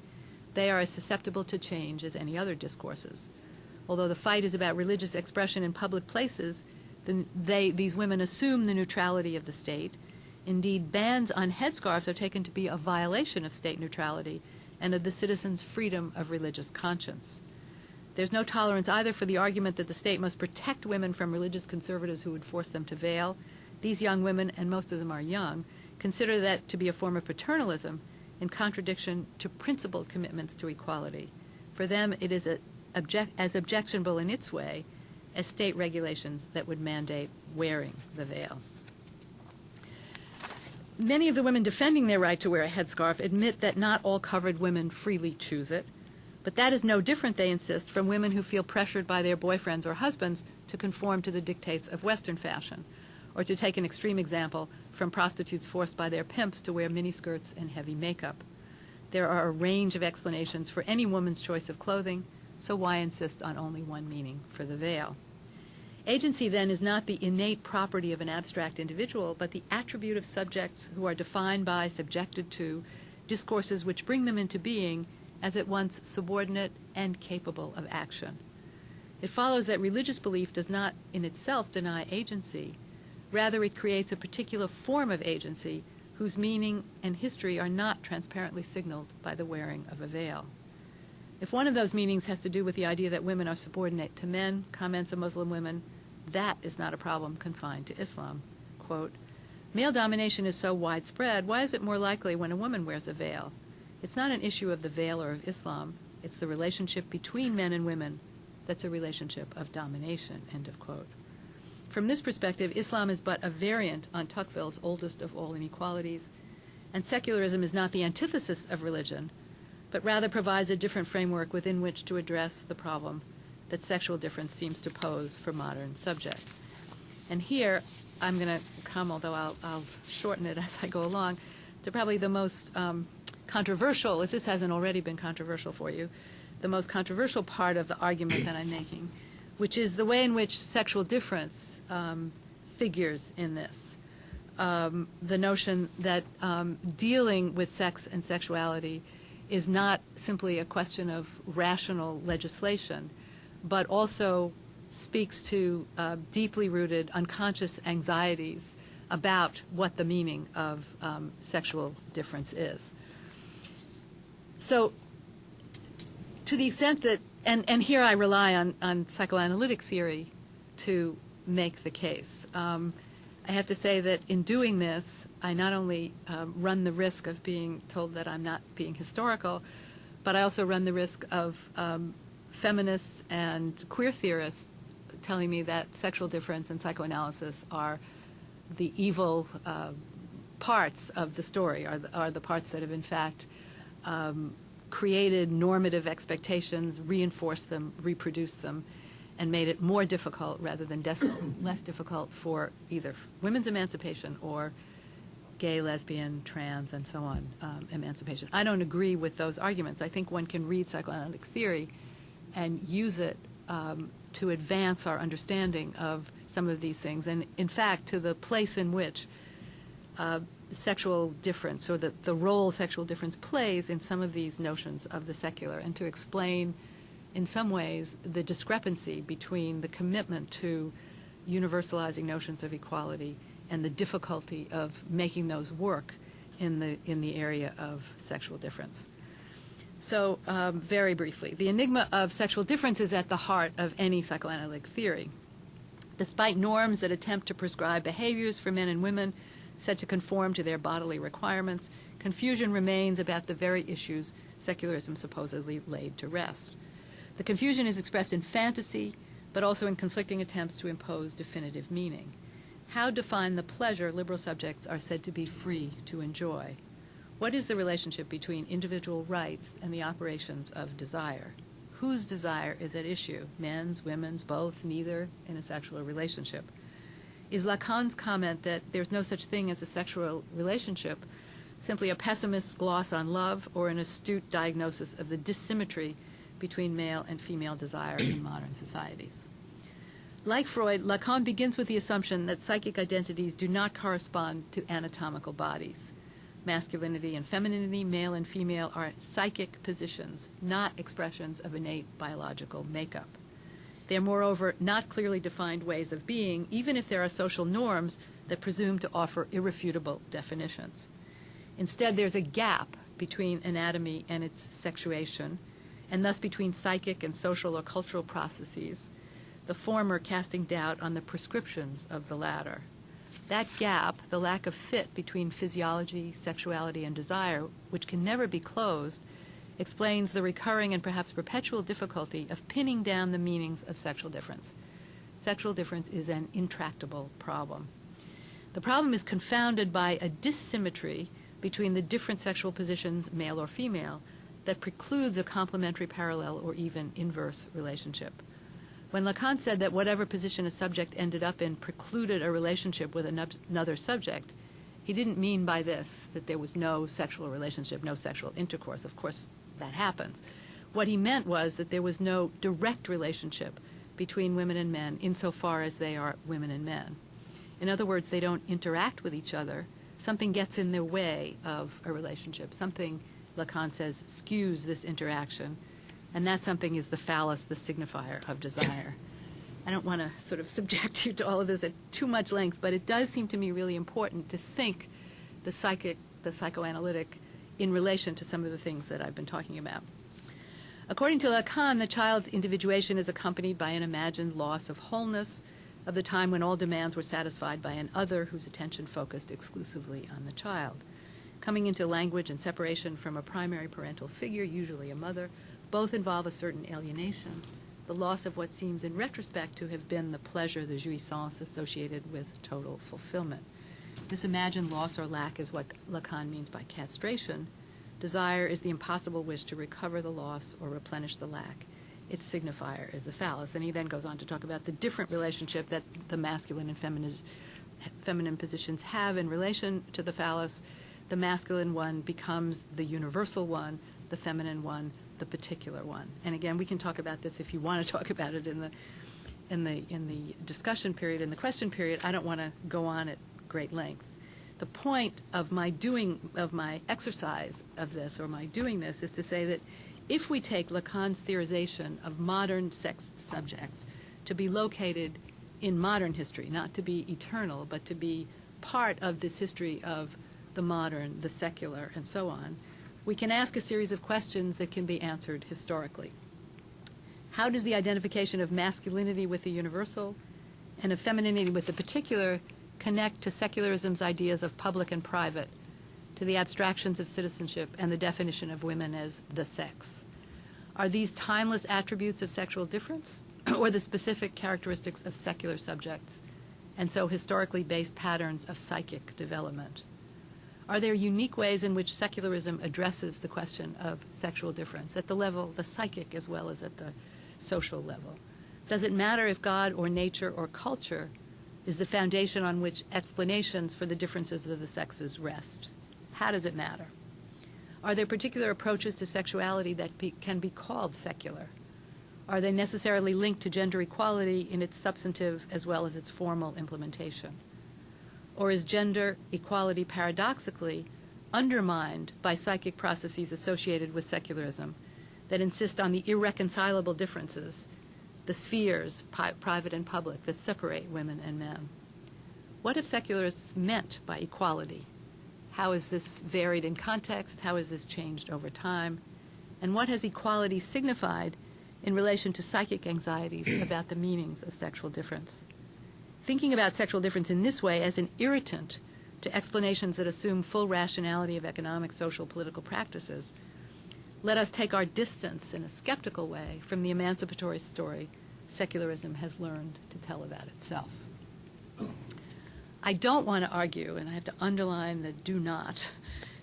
They are as susceptible to change as any other discourses. Although the fight is about religious expression in public places, these women assume the neutrality of the state. Indeed, bans on headscarves are taken to be a violation of state neutrality and of the citizens' freedom of religious conscience. There's no tolerance either for the argument that the state must protect women from religious conservatives who would force them to veil. These young women, and most of them are young, consider that to be a form of paternalism in contradiction to principled commitments to equality. For them, it is as objectionable in its way as state regulations that would mandate wearing the veil. Many of the women defending their right to wear a headscarf admit that not all covered women freely choose it, but that is no different, they insist, from women who feel pressured by their boyfriends or husbands to conform to the dictates of Western fashion, or to take an extreme example, from prostitutes forced by their pimps to wear miniskirts and heavy makeup. There are a range of explanations for any woman's choice of clothing, so why insist on only one meaning for the veil? Agency, then, is not the innate property of an abstract individual, but the attribute of subjects who are defined by, subjected to, discourses which bring them into being as at once subordinate and capable of action. It follows that religious belief does not in itself deny agency. Rather, it creates a particular form of agency whose meaning and history are not transparently signaled by the wearing of a veil. If one of those meanings has to do with the idea that women are subordinate to men, comments a Muslim woman, that is not a problem confined to Islam. Quote, "Male domination is so widespread, why is it more likely when a woman wears a veil? It's not an issue of the veil or of Islam. It's the relationship between men and women that's a relationship of domination," end of quote. From this perspective, Islam is but a variant on Tocqueville's oldest of all inequalities, and secularism is not the antithesis of religion, but rather provides a different framework within which to address the problem that sexual difference seems to pose for modern subjects. And here, I'm going to come, although I'll shorten it as I go along, to probably the most controversial, if this hasn't already been controversial for you, the most controversial part of the argument that I'm making, which is the way in which sexual difference figures in this. The notion that dealing with sex and sexuality is not simply a question of rational legislation, but also speaks to deeply rooted unconscious anxieties about what the meaning of sexual difference is. So to the extent that, and here I rely on psychoanalytic theory to make the case. I have to say that in doing this, I not only run the risk of being told that I'm not being historical, but I also run the risk of feminists and queer theorists telling me that sexual difference and psychoanalysis are the evil parts of the story, are the parts that have in fact created normative expectations, reinforced them, reproduced them, and made it more difficult rather than less difficult for either women's emancipation or gay, lesbian, trans, and so on emancipation. I don't agree with those arguments. I think one can read psychoanalytic theory and use it to advance our understanding of some of these things, and in fact to the place in which sexual difference, or the role sexual difference plays in some of these notions of the secular, and to explain in some ways the discrepancy between the commitment to universalizing notions of equality and the difficulty of making those work in the area of sexual difference. So very briefly, the enigma of sexual difference is at the heart of any psychoanalytic theory. Despite norms that attempt to prescribe behaviors for men and women said to conform to their bodily requirements, Confusion remains about the very issues secularism supposedly laid to rest. The confusion is expressed in fantasy, but also in conflicting attempts to impose definitive meaning. How define the pleasure liberal subjects are said to be free to enjoy? What is the relationship between individual rights and the operations of desire? Whose desire is at issue? Men's, women's, both, neither, in a sexual relationship? Is Lacan's comment that there's no such thing as a sexual relationship simply a pessimist's gloss on love or an astute diagnosis of the dissymmetry between male and female desire in modern societies? Like Freud, Lacan begins with the assumption that psychic identities do not correspond to anatomical bodies. Masculinity and femininity, male and female, are psychic positions, not expressions of innate biological makeup. They are, moreover, not clearly defined ways of being, even if there are social norms that presume to offer irrefutable definitions. Instead, there's a gap between anatomy and its sexuation, and thus between psychic and social or cultural processes, the former casting doubt on the prescriptions of the latter. That gap, the lack of fit between physiology, sexuality, and desire, which can never be closed, explains the recurring and perhaps perpetual difficulty of pinning down the meanings of sexual difference. Sexual difference is an intractable problem. The problem is confounded by a dissymmetry between the different sexual positions, male or female, that precludes a complementary parallel or even inverse relationship. When Lacan said that whatever position a subject ended up in precluded a relationship with another subject, he didn't mean by this that there was no sexual relationship, no sexual intercourse. Of course, that happens. What he meant was that there was no direct relationship between women and men insofar as they are women and men. In other words, they don't interact with each other. Something gets in their way of a relationship. Something, Lacan says, skews this interaction. And that something is the phallus, the signifier of desire. I don't want to sort of subject you to all of this at too much length, but it does seem to me really important to think the psychic, the psychoanalytic, in relation to some of the things that I've been talking about. According to Lacan, the child's individuation is accompanied by an imagined loss of wholeness, of the time when all demands were satisfied by an other whose attention focused exclusively on the child. Coming into language and separation from a primary parental figure, usually a mother, both involve a certain alienation, the loss of what seems in retrospect to have been the pleasure, the jouissance associated with total fulfillment. This imagined loss or lack is what Lacan means by castration. Desire is the impossible wish to recover the loss or replenish the lack. Its signifier is the phallus. And he then goes on to talk about the different relationship that the masculine and feminine positions have in relation to the phallus. The masculine one becomes the universal one, the feminine one the particular one. And again, we can talk about this if you want to talk about it in the discussion period, in the question period. I don't want to go on at great length. The point of my exercise of this, or my doing this, is to say that if we take Lacan's theorization of modern sex subjects to be located in modern history, not to be eternal, but to be part of this history of the modern, the secular, and so on, we can ask a series of questions that can be answered historically. How does the identification of masculinity with the universal and of femininity with the particular connect to secularism's ideas of public and private, to the abstractions of citizenship and the definition of women as the sex? Are these timeless attributes of sexual difference or the specific characteristics of secular subjects, and so historically based patterns of psychic development? Are there unique ways in which secularism addresses the question of sexual difference at the level, the psychic as well as at the social level? Does it matter if God or nature or culture is the foundation on which explanations for the differences of the sexes rest? How does it matter? Are there particular approaches to sexuality that can be called secular? Are they necessarily linked to gender equality in its substantive as well as its formal implementation? Or is gender equality paradoxically undermined by psychic processes associated with secularism that insist on the irreconcilable differences, the spheres, private and public, that separate women and men? What have secularists meant by equality? How is this varied in context? How has this changed over time? And what has equality signified in relation to psychic anxieties about the meanings of sexual difference? Thinking about sexual difference in this way as an irritant to explanations that assume full rationality of economic, social, political practices, let us take our distance in a skeptical way from the emancipatory story secularism has learned to tell about itself. I don't want to argue, and I have to underline the do not,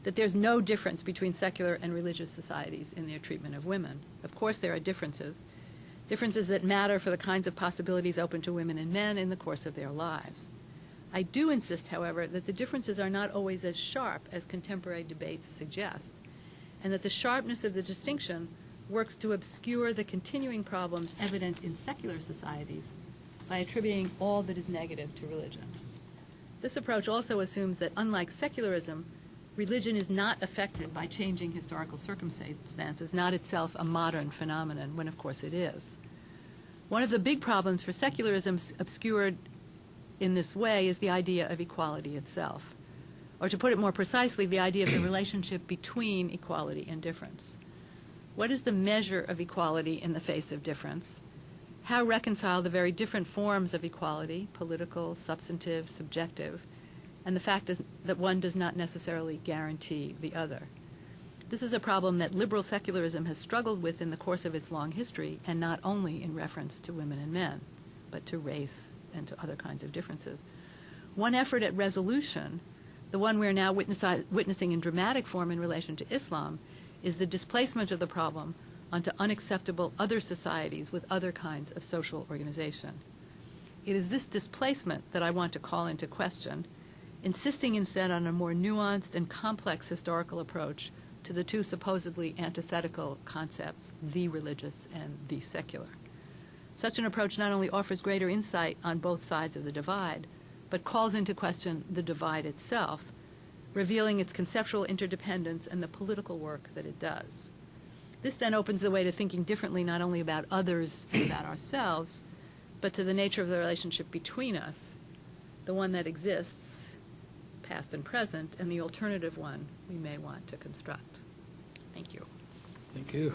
that there's no difference between secular and religious societies in their treatment of women. Of course there are differences that matter for the kinds of possibilities open to women and men in the course of their lives. I do insist, however, that the differences are not always as sharp as contemporary debates suggest, and that the sharpness of the distinction works to obscure the continuing problems evident in secular societies by attributing all that is negative to religion. This approach also assumes that, unlike secularism, religion is not affected by changing historical circumstances, not itself a modern phenomenon, when of course it is. One of the big problems for secularism obscured in this way is the idea of equality itself. Or to put it more precisely, the idea of the relationship between equality and difference. What is the measure of equality in the face of difference? How reconcile the very different forms of equality, political, substantive, subjective, and the fact is that one does not necessarily guarantee the other? This is a problem that liberal secularism has struggled with in the course of its long history, and not only in reference to women and men, but to race and to other kinds of differences. One effort at resolution, the one we're now witnessing in dramatic form in relation to Islam, is the displacement of the problem onto unacceptable other societies with other kinds of social organization. It is this displacement that I want to call into question, insisting instead on a more nuanced and complex historical approach to the two supposedly antithetical concepts, the religious and the secular. Such an approach not only offers greater insight on both sides of the divide, but calls into question the divide itself, revealing its conceptual interdependence and the political work that it does. This then opens the way to thinking differently not only about others and about ourselves, but to the nature of the relationship between us, the one that exists, past and present, and the alternative one we may want to construct. Thank you. Thank you.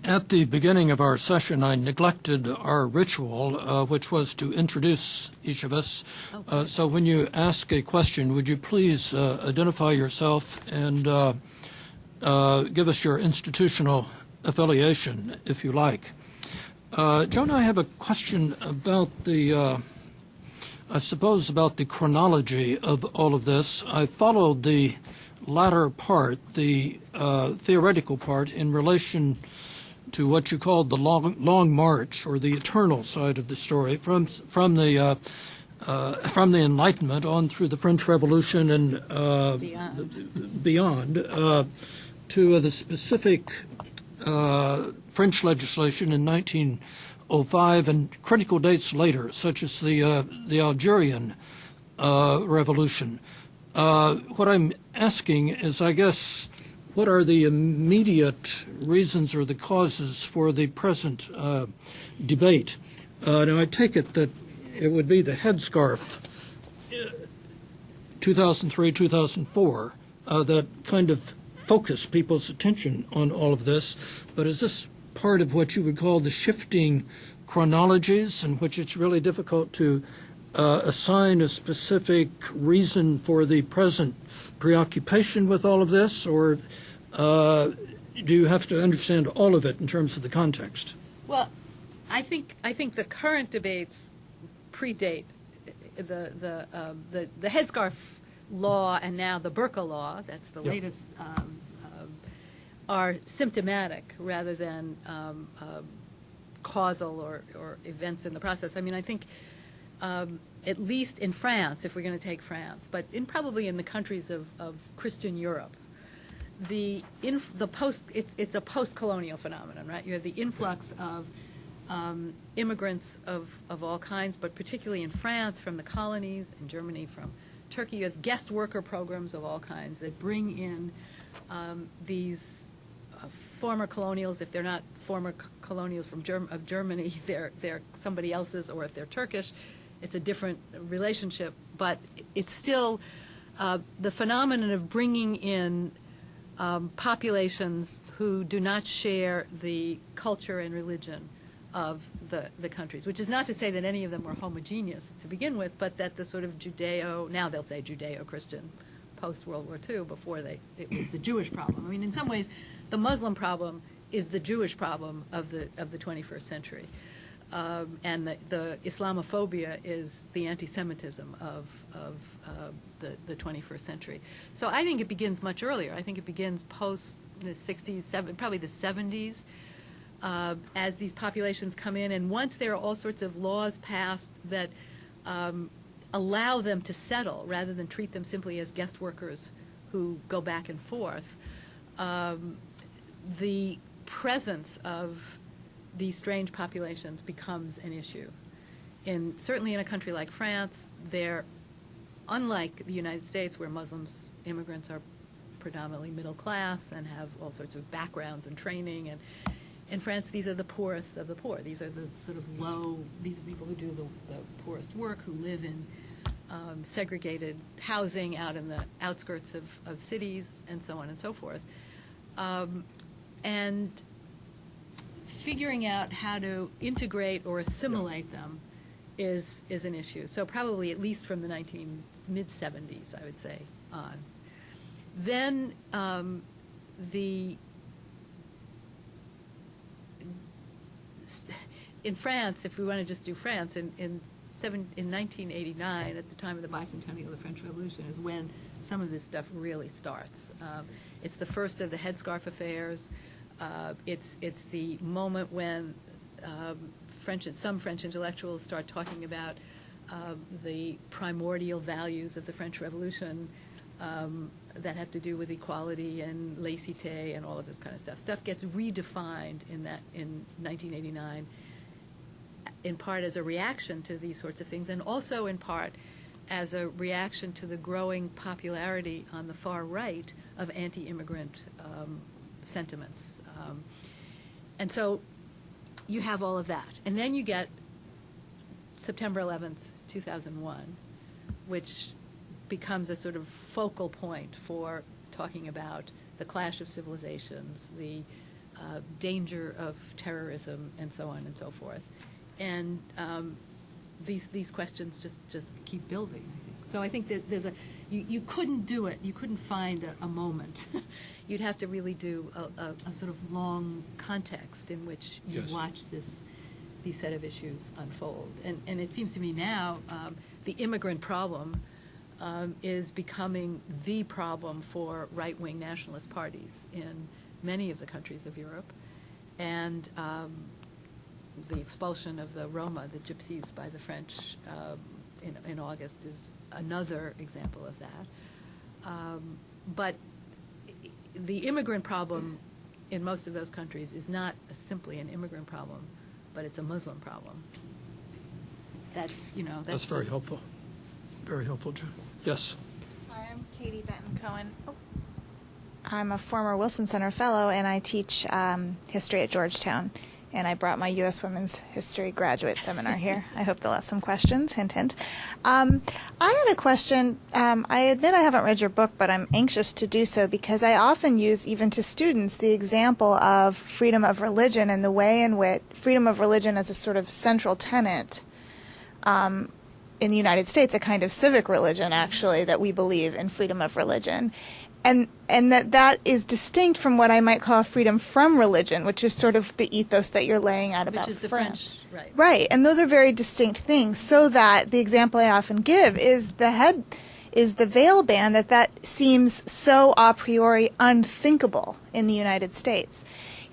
At the beginning of our session, I neglected our ritual, which was to introduce each of us. Okay. So when you ask a question, would you please identify yourself and give us your institutional affiliation, if you like. Joan, I have a question about I suppose about the chronology of all of this. I followed the latter part, the theoretical part, in relation to what you called the long march, or the eternal side of the story, from the Enlightenment on through the French Revolution and beyond to the specific French legislation in 1905 and critical dates later, such as the Algerian Revolution. What I'm asking is, I guess, what are the immediate reasons or the causes for the present debate? Now, I take it that it would be the headscarf 2003, 2004 that kind of focused people's attention on all of this. But is this part of what you would call the shifting chronologies, in which it's really difficult to assign a specific reason for the present preoccupation with all of this, or do you have to understand all of it in terms of the context? Well, I think the current debates predate the headscarf law and now the burqa law. That's the latest. Are symptomatic rather than causal or events in the process. I mean, I think at least in France, if we're going to take France, but probably in the countries of Christian Europe, it's a post-colonial phenomenon, right? You have the influx of immigrants of all kinds, but particularly in France from the colonies, in Germany from Turkey. You have guest worker programs of all kinds that bring in these former colonials. If they're not former colonials of Germany, they're somebody else's, or if they're Turkish, it's a different relationship. But it's still the phenomenon of bringing in populations who do not share the culture and religion of the countries, which is not to say that any of them were homogeneous to begin with, but that the sort of now they'll say Judeo-Christian post-World War II, before it was the Jewish problem. I mean, in some ways, the Muslim problem is the Jewish problem of the 21st century. And the Islamophobia is the anti-Semitism of the 21st century. So I think it begins much earlier. I think it begins post the 60s, probably the 70s, as these populations come in. And once there are all sorts of laws passed that allow them to settle rather than treat them simply as guest workers who go back and forth, the presence of these strange populations becomes an issue. Certainly in a country like France, unlike the United States, where Muslims immigrants are predominantly middle class and have all sorts of backgrounds and training, and in France, these are the poorest of the poor. These are the sort of these are people who do the poorest work, who live in segregated housing out in the outskirts of cities, and so on and so forth. And figuring out how to integrate or assimilate them is an issue. So probably at least from the mid-70s, I would say, on. Then in France, if we want to just do France, in 1989, at the time of the bicentennial of the French Revolution, is when some of this stuff really starts. It's the first of the headscarf affairs. It's the moment when some French intellectuals start talking about the primordial values of the French Revolution that have to do with equality and laicite and all of this kind of stuff. Stuff gets redefined in 1989, in part as a reaction to these sorts of things, and also in part as a reaction to the growing popularity on the far right of anti-immigrant sentiments. And so you have all of that. And then you get September 11th, 2001, which becomes a sort of focal point for talking about the clash of civilizations, the danger of terrorism, and so on and so forth. And these questions just keep building, I think. So I think that you couldn't do it. You couldn't find a moment. You'd have to really do a sort of long context in which you watch these set of issues unfold. And it seems to me now the immigrant problem is becoming the problem for right-wing nationalist parties in many of the countries of Europe. And the expulsion of the Roma, the Gypsies, by the French in August is another example of that. But the immigrant problem in most of those countries is not simply an immigrant problem, but it's a Muslim problem. That's very helpful. Very helpful, June. Yes. Hi, I'm Katie Benton-Cohen. I'm a former Wilson Center Fellow, and I teach history at Georgetown. And I brought my U.S. Women's History graduate seminar here. I hope they'll ask some questions, hint, hint. I had a question. I admit I haven't read your book, but I'm anxious to do so because I often use, even to students, the example of freedom of religion and the way in which freedom of religion as a sort of central tenet in the United States, a kind of civic religion, actually, that we believe in freedom of religion. And that is distinct from what I might call freedom from religion, which is sort of the ethos that you're laying out about which is the France. French, right. Right, and those are very distinct things. So that the example I often give is the veil ban, that seems so a priori unthinkable in the United States.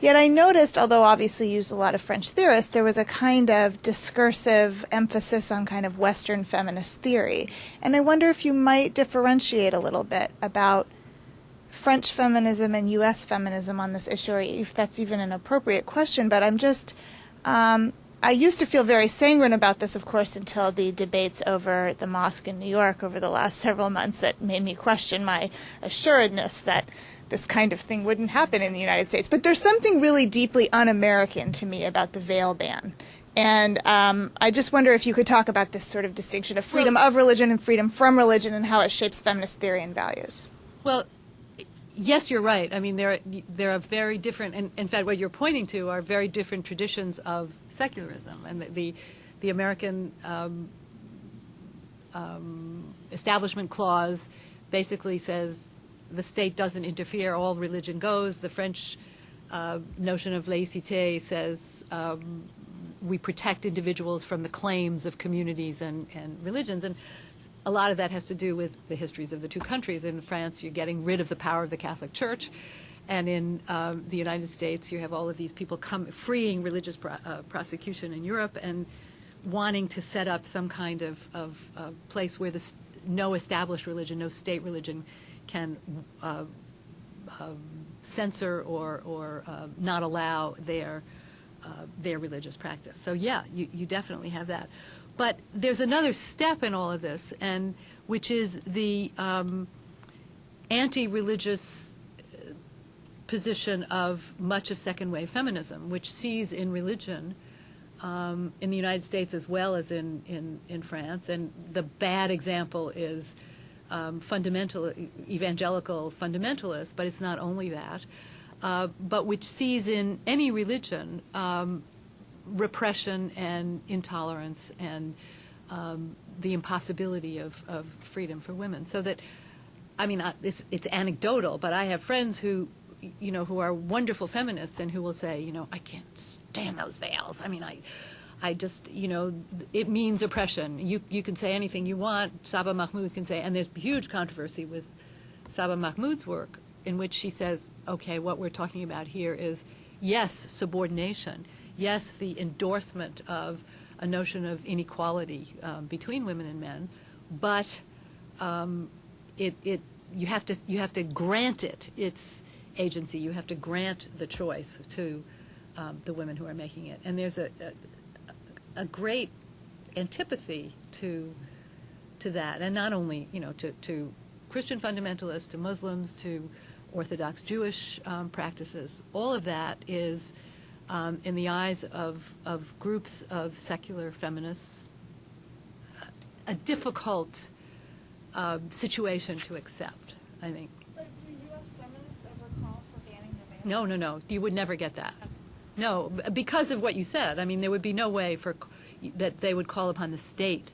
Yet I noticed, although obviously used a lot of French theorists, there was a kind of discursive emphasis on kind of Western feminist theory. And I wonder if you might differentiate a little bit about French feminism and U.S. feminism on this issue, or if that's even an appropriate question. But I'm just, I used to feel very sanguine about this, of course, until the debates over the mosque in New York over the last several months that made me question my assuredness that this kind of thing wouldn't happen in the United States. But there's something really deeply un-American to me about the veil ban. And I just wonder if you could talk about this sort of distinction of freedom of religion and freedom from religion and how it shapes feminist theory and values. Well, yes, you're right. I mean, there are very different, and in fact, what you're pointing to are very different traditions of secularism, and the American Establishment Clause basically says the state doesn't interfere, all religion goes. The French notion of laïcité says we protect individuals from the claims of communities and religions, and a lot of that has to do with the histories of the two countries. In France, you're getting rid of the power of the Catholic Church, and in the United States, you have all of these people freeing religious prosecution in Europe and wanting to set up some kind of place where no established religion, no state religion can censor or not allow their religious practice. So yeah, you definitely have that. But there's another step in all of this, and which is the anti-religious position of much of second-wave feminism, which sees in religion, in the United States as well as in France, and the bad example is evangelical fundamentalists, but it's not only that, but which sees in any religion repression and intolerance and the impossibility of freedom for women. So that, I mean, it's anecdotal, but I have friends who are wonderful feminists and who will say, I can't stand those veils. I mean, I just, it means oppression. You can say anything you want. Saba Mahmood can say, and there's huge controversy with Saba Mahmood's work in which she says, okay, what we're talking about here is, yes, subordination. Yes, the endorsement of a notion of inequality between women and men, but you have to grant it its agency. You have to grant the choice to the women who are making it. And there's a great antipathy to that, and not only to Christian fundamentalists, to Muslims, to Orthodox Jewish practices. All of that is, in the eyes of groups of secular feminists, a difficult situation to accept, I think. But do U.S. feminists ever call for banning the veil? No. You would never get that. No, because of what you said. I mean, there would be no way that they would call upon the state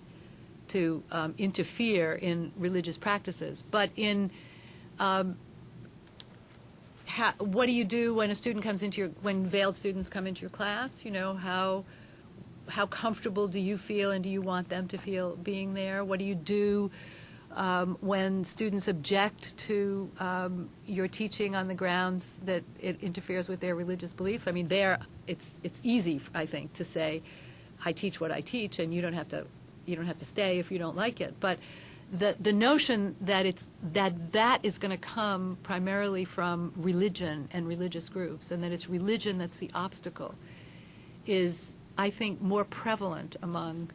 to interfere in religious practices. But in what do you do when a student comes when veiled students come into your class? How comfortable do you feel, and do you want them to feel being there? What do you do when students object to your teaching on the grounds that it interferes with their religious beliefs? I mean, it's easy, I think, to say, I teach what I teach, and you don't have to stay if you don't like it. But the notion that that is going to come primarily from religion and religious groups, and that it's religion that's the obstacle, is, I think, more prevalent among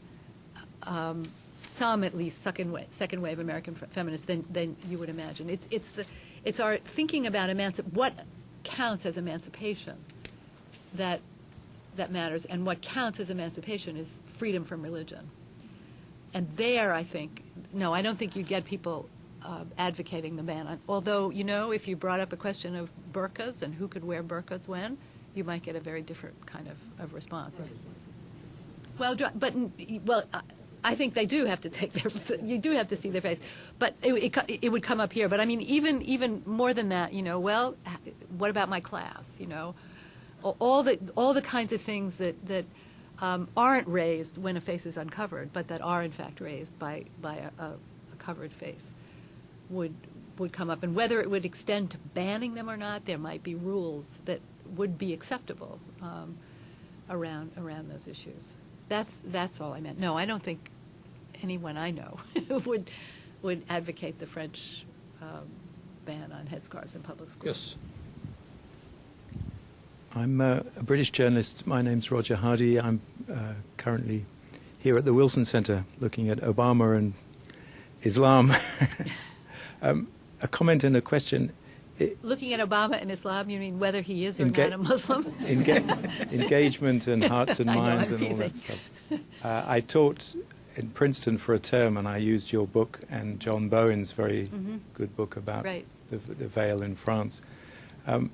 some, at least, second wave American feminists than you would imagine. It's our thinking about what counts as emancipation that matters, and what counts as emancipation is freedom from religion. And there, I think, no, I don't think you get people advocating the ban. Although, if you brought up a question of burqas and who could wear burqas when, you might get a very different kind of response. I think they do have to take you do have to see their face. But it would come up here. But I mean, even more than that, what about my class? All the kinds of things that aren't raised when a face is uncovered, but that are in fact raised by a covered face, would come up. And whether it would extend to banning them or not, there might be rules that would be acceptable around those issues. That's all I meant. No, I don't think anyone I know would advocate the French ban on headscarves in public schools. Yes. I'm a British journalist. My name's Roger Hardy. I'm currently here at the Wilson Center looking at Obama and Islam. A comment and a question. Looking at Obama and Islam, you mean whether he is or not a Muslim? Engagement and hearts and minds and all that stuff. I taught in Princeton for a term, and I used your book and John Bowen's very good book about the veil in France. The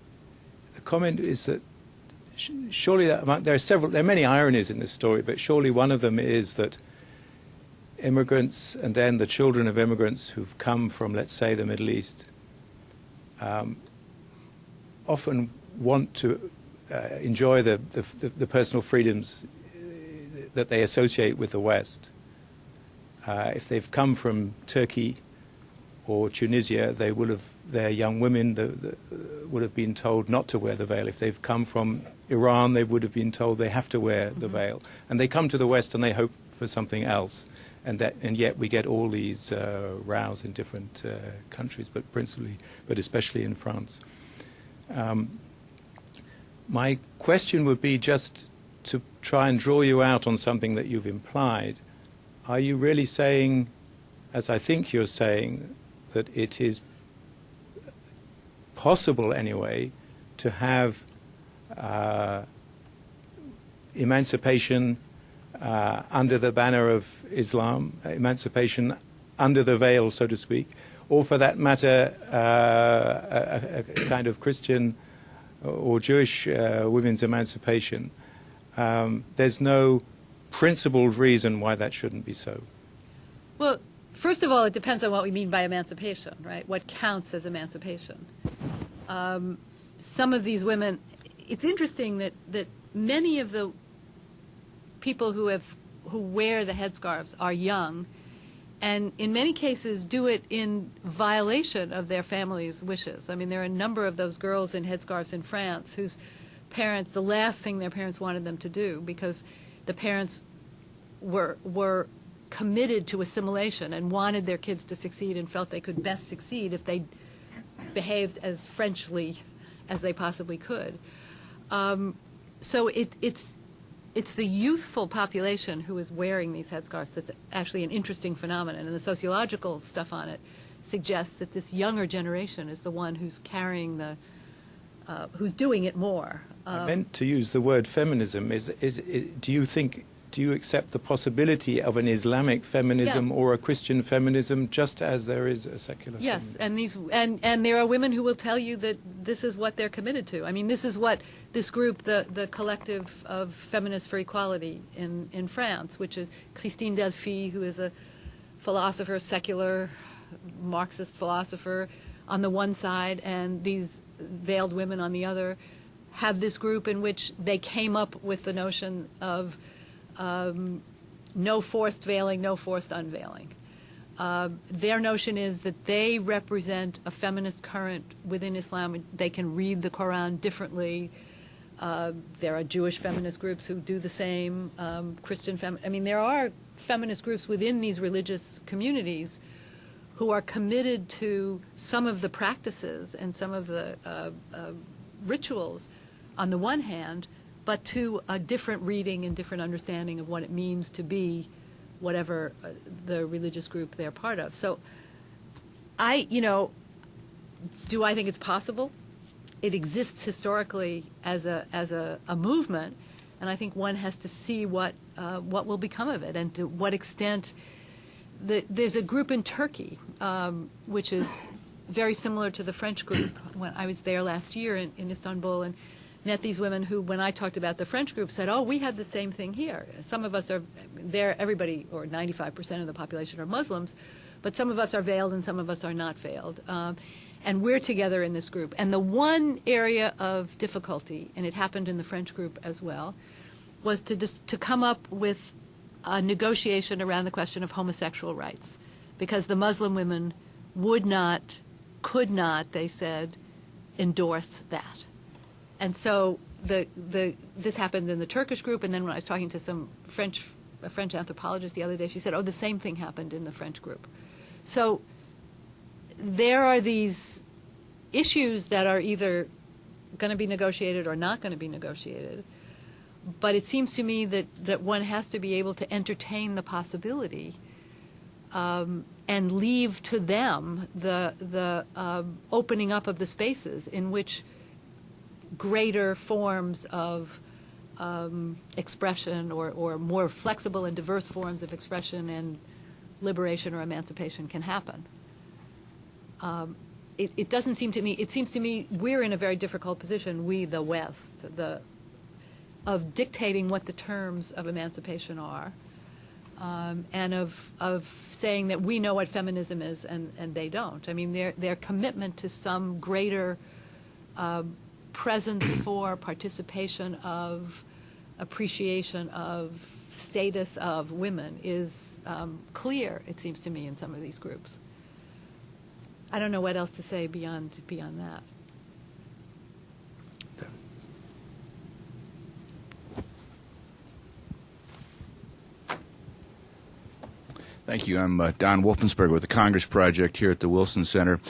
comment is that surely there are many ironies in this story, but surely one of them is that immigrants and then the children of immigrants who've come from, let's say, the Middle East, often want to enjoy the personal freedoms that they associate with the West. If they've come from Turkey or Tunisia, their young women would have been told not to wear the veil. If they've come from Iran, they would have been told they have to wear the veil. And they come to the West and they hope for something else. And yet we get all these rows in different countries, but especially in France. My question would be just to try and draw you out on something that you've implied. Are you really saying, as I think you're saying, that it is possible anyway to have emancipation under the banner of Islam, emancipation under the veil, so to speak, or for that matter, a kind of Christian or Jewish women's emancipation? There's no principled reason why that shouldn't be so. Well, first of all, it depends on what we mean by emancipation, right? What counts as emancipation? Some of these women, it's interesting that many of the people who wear the headscarves are young, and in many cases do it in violation of their family's wishes. I mean, there are a number of those girls in headscarves in France whose parents, the last thing their parents wanted them to do, because the parents were committed to assimilation and wanted their kids to succeed and felt they could best succeed if they behaved as Frenchly as they possibly could. So it's the youthful population who is wearing these headscarves that's actually an interesting phenomenon, and the sociological stuff on it suggests that this younger generation is the one who's carrying who's doing it more. I meant to use the word feminism. Do you accept the possibility of an Islamic feminism or a Christian feminism, just as there is a secular feminism? Yes, and there are women who will tell you that this is what they're committed to. I mean, this is what this group, the Collective of Feminists for Equality in France, which is Christine Delphi, who is a philosopher, secular Marxist philosopher on the one side, and these veiled women on the other, have this group in which they came up with the notion of no forced veiling, no forced unveiling. Their notion is that they represent a feminist current within Islam. They can read the Quran differently. There are Jewish feminist groups who do the same, there are feminist groups within these religious communities who are committed to some of the practices and some of the rituals on the one hand, but to a different reading and different understanding of what it means to be whatever the religious group they're part of. So do I think it's possible? It exists historically as a movement, and I think one has to see what will become of it and to what extent. There's a group in Turkey, which is very similar to the French group. When I was there last year in Istanbul and met these women who, when I talked about the French group, said, oh, we have the same thing here. Some of us are there, everybody, or 95% of the population are Muslims, but some of us are veiled and some of us are not veiled. And we're together in this group. And the one area of difficulty, and it happened in the French group as well, was to come up with a negotiation around the question of homosexual rights, because the Muslim women could not, they said, endorse that. And so this happened in the Turkish group, and then when I was talking to a French anthropologist the other day, she said, oh, the same thing happened in the French group. So there are these issues that are either going to be negotiated or not going to be negotiated. But it seems to me that one has to be able to entertain the possibility and leave to them the opening up of the spaces in which greater forms of expression or more flexible and diverse forms of expression and liberation or emancipation can happen. it doesn't seem to me, it seems to me we're in a very difficult position, we, the West, of dictating what the terms of emancipation are, and of saying that we know what feminism is and they don't. I mean, their commitment to some greater presence for, participation of, appreciation of, status of women is clear, it seems to me, in some of these groups. I don't know what else to say beyond that. Thank you. I'm Don Wolfensberger with the Congress Project here at the Wilson Center.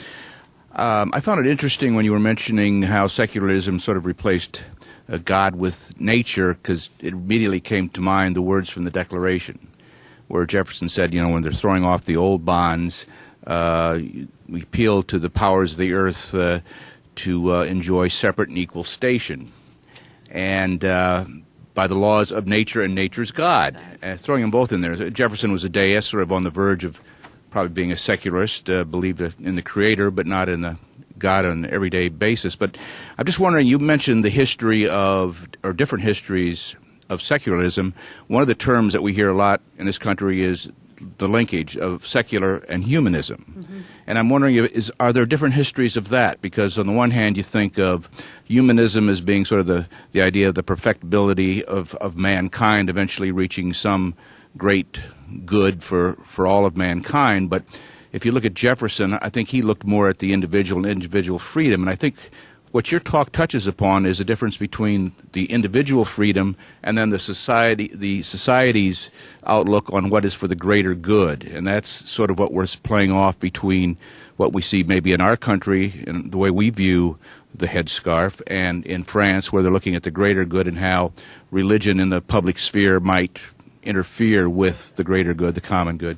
I found it interesting when you were mentioning how secularism sort of replaced God with nature, because it immediately came to mind the words from the Declaration, where Jefferson said, you know, when they're throwing off the old bonds, we appeal to the powers of the earth to enjoy separate and equal station. And by the laws of nature and nature's God, throwing them both in there. Jefferson was a deist, sort of on the verge of probably being a secularist, believed in the Creator, but not in the God on an everyday basis. But I'm just wondering, you mentioned the history of, or different histories of secularism. One of the terms that we hear a lot in this country is the linkage of secular and humanism. Mm-hmm. And I'm wondering, are there different histories of that? Because on the one hand, you think of humanism as being sort of the idea of the perfectibility of mankind, eventually reaching some great good for all of mankind. But if you look at Jefferson, I think he looked more at the individual and individual freedom. And I think what your talk touches upon is the difference between the individual freedom and then the society's outlook on what is for the greater good. And that's sort of what we're playing off between what we see maybe in our country and the way we view the headscarf, and in France, where they're looking at the greater good and how religion in the public sphere might interfere with the greater good, the common good.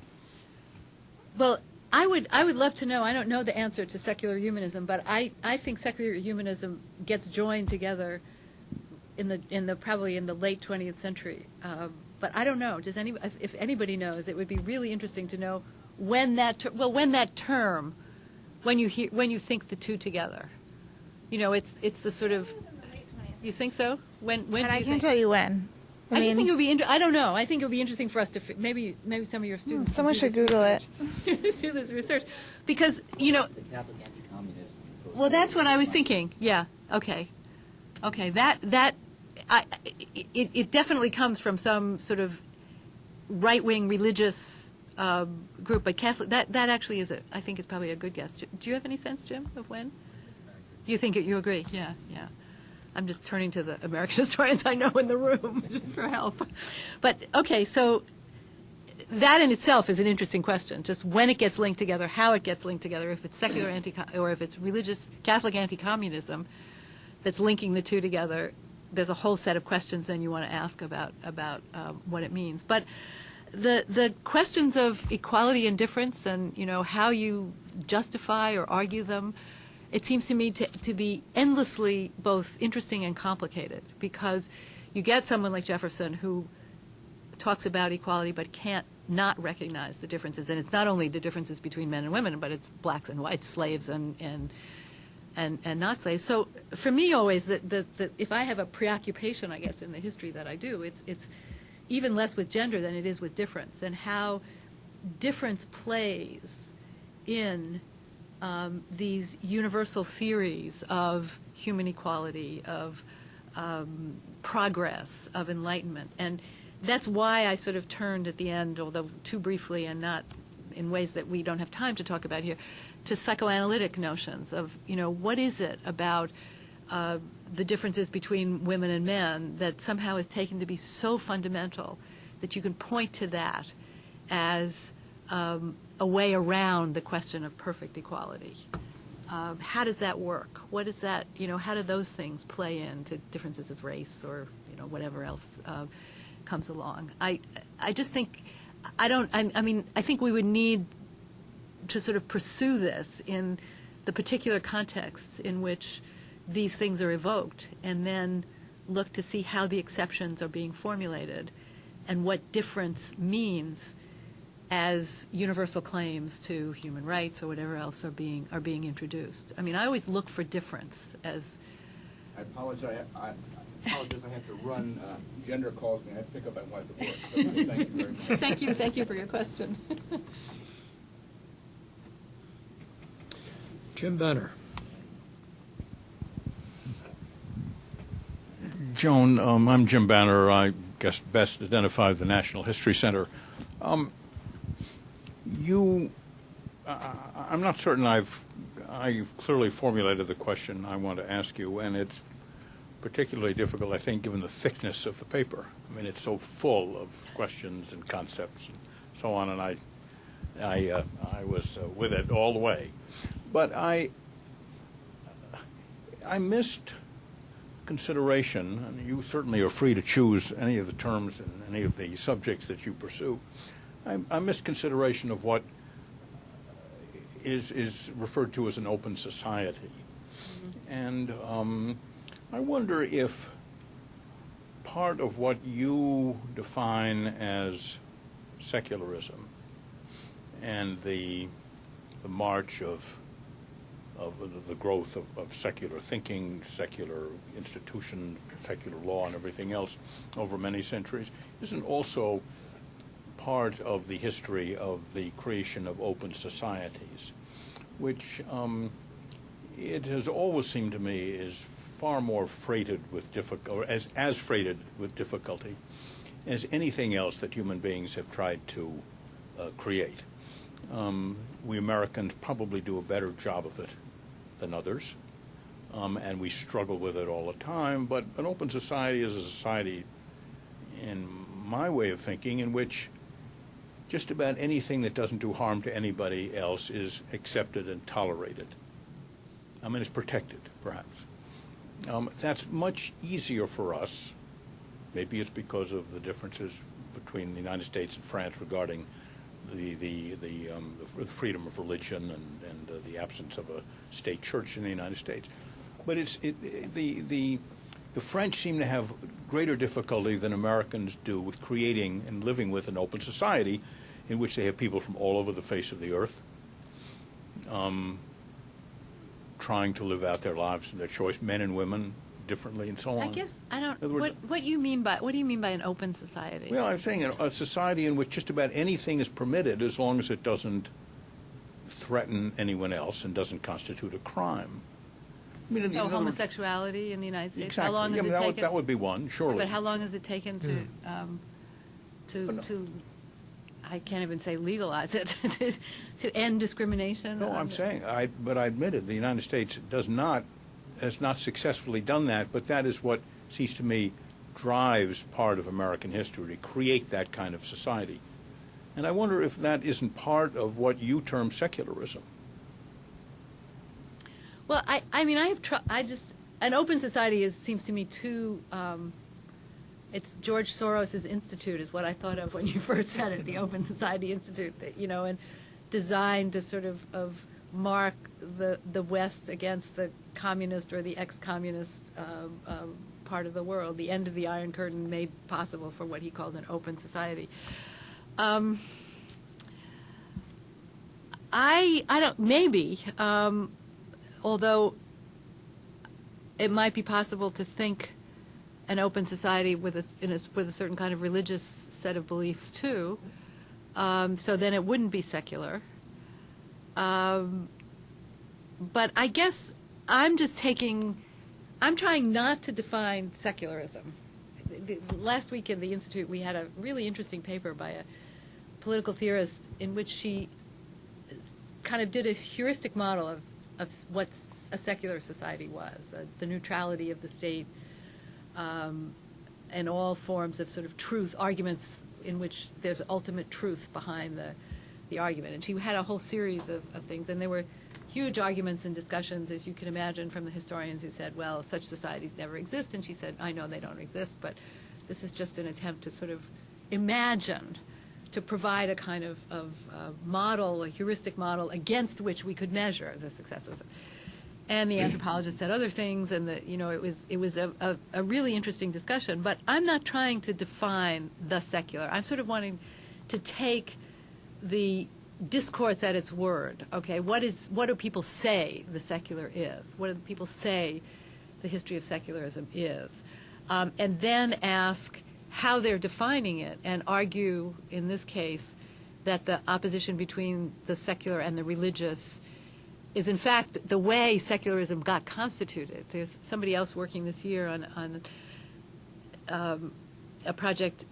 Well, I would love to know. I don't know the answer to secular humanism, but I think secular humanism gets joined together probably in the late 20th century. But I don't know. If anybody knows, it would be really interesting to know when that term, when you think the two together. You know, it's the sort of. You think so? When And do you I think? can't tell you when. I just think it would be. I don't know. I think it would be interesting for us to maybe some of your students. Someone should Google it. Do this research, because Well, that's what I was thinking. Yeah. Okay. It definitely comes from some sort of right-wing religious group, but Catholic. That actually is I think it's probably a good guess. Do you have any sense, Jim, of when? You think you agree? Yeah. I'm just turning to the American historians I know in the room for help. But, okay, so that in itself is an interesting question, just when it gets linked together, how it gets linked together, if it's secular or if it's religious Catholic anti-communism that's linking the two together. There's a whole set of questions then you want to ask about what it means. But the questions of equality and difference and, how you justify or argue them, it seems to me to be endlessly both interesting and complicated, because you get someone like Jefferson who talks about equality but can't not recognize the differences. And it's not only the differences between men and women, but it's blacks and whites, slaves and not slaves. So for me always, if I have a preoccupation, I guess, in the history that I do, it's even less with gender than it is with difference, and how difference plays in these universal theories of human equality, of progress, of enlightenment. And that's why I sort of turned at the end, although too briefly and not in ways that we don't have time to talk about here, to psychoanalytic notions of, what is it about the differences between women and men that somehow is taken to be so fundamental that you can point to that as a way around the question of perfect equality. How does that work? What is that, how do those things play into differences of race or, whatever else comes along? I just think, I think we would need to sort of pursue this in the particular contexts in which these things are evoked, and then look to see how the exceptions are being formulated and what difference means as universal claims to human rights or whatever else are being introduced. I mean, I always look for difference as. I apologize. I have to run. Gender calls me. I have to pick up my wife at work. So thank you very much. Thank you for your question. Jim Benner. Joan, I'm Jim Banner. I guess best identify the National History Center. I'm not certain I've clearly formulated the question I want to ask you, and it's particularly difficult, I think, given the thickness of the paper. I mean, it's so full of questions and concepts and so on, and I was with it all the way. But I missed consideration, and you certainly are free to choose any of the terms and any of the subjects that you pursue. I missed consideration of what is referred to as an open society. Mm-hmm. And I wonder if part of what you define as secularism and the march of the growth of secular thinking, secular institutions, secular law, and everything else over many centuries isn't also part of the history of the creation of open societies, which it has always seemed to me is far more freighted with as freighted with difficulty as anything else that human beings have tried to create. We Americans probably do a better job of it than others, and we struggle with it all the time, but an open society is a society, in my way of thinking, in which just about anything that doesn't do harm to anybody else is accepted and tolerated. I mean, it's protected, perhaps. That's much easier for us. Maybe it's because of the differences between the United States and France regarding the freedom of religion and the absence of a state church in the United States. But the French seem to have greater difficulty than Americans do with creating and living with an open society in which they have people from all over the face of the earth trying to live out their lives and their choice, men and women differently and so on. I guess I don't. What do you mean by an open society? Well, I'm saying a society in which just about anything is permitted as long as it doesn't threaten anyone else and doesn't constitute a crime. I mean, so homosexuality in the United States. Exactly. How long has it taken? That would be one, surely. But how long has it taken to I can't even say legalize it to end discrimination? No, I'm saying, but I admit it. The United States has not successfully done that. But that is what seems to me drives part of American history, to create that kind of society. And I wonder if that isn't part of what you term secularism. Well, I mean, an open society seems to me too. It's George Soros's institute is what I thought of when you first said it, the Open Society Institute, and designed to sort of mark the West against the communist or the ex-communist part of the world, the end of the Iron Curtain made possible for what he called an open society. I don't, maybe, although it might be possible to think an open society with a certain kind of religious set of beliefs too, so then it wouldn't be secular. But I guess I'm trying not to define secularism. Last week in the Institute we had a really interesting paper by a political theorist in which she kind of did a heuristic model of what a secular society was, the neutrality of the state, and all forms of sort of truth, arguments in which there's ultimate truth behind the argument. And she had a whole series of things, and there were huge arguments and discussions, as you can imagine, from the historians who said, well, such societies never exist. And she said, I know they don't exist, but this is just an attempt to sort of imagine, to provide a kind of model, a heuristic model, against which we could measure the successes. And the anthropologist said other things, and it was a really interesting discussion. But I'm not trying to define the secular. I'm sort of wanting to take the discourse at its word. Okay, what do people say the secular is? What do people say the history of secularism is? And then ask how they're defining it, and argue, in this case, that the opposition between the secular and the religious is, in fact, the way secularism got constituted. There's somebody else working this year on a project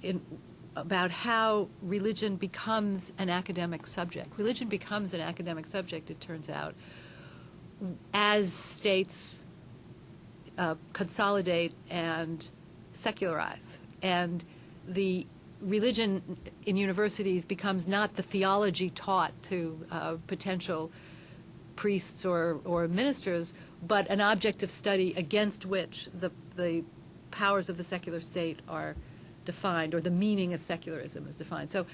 about how religion becomes an academic subject. Religion becomes an academic subject, it turns out, as states consolidate and secularize. And the religion in universities becomes not the theology taught to potential priests or ministers, but an object of study against which the powers of the secular state are defined, or the meaning of secularism is defined. So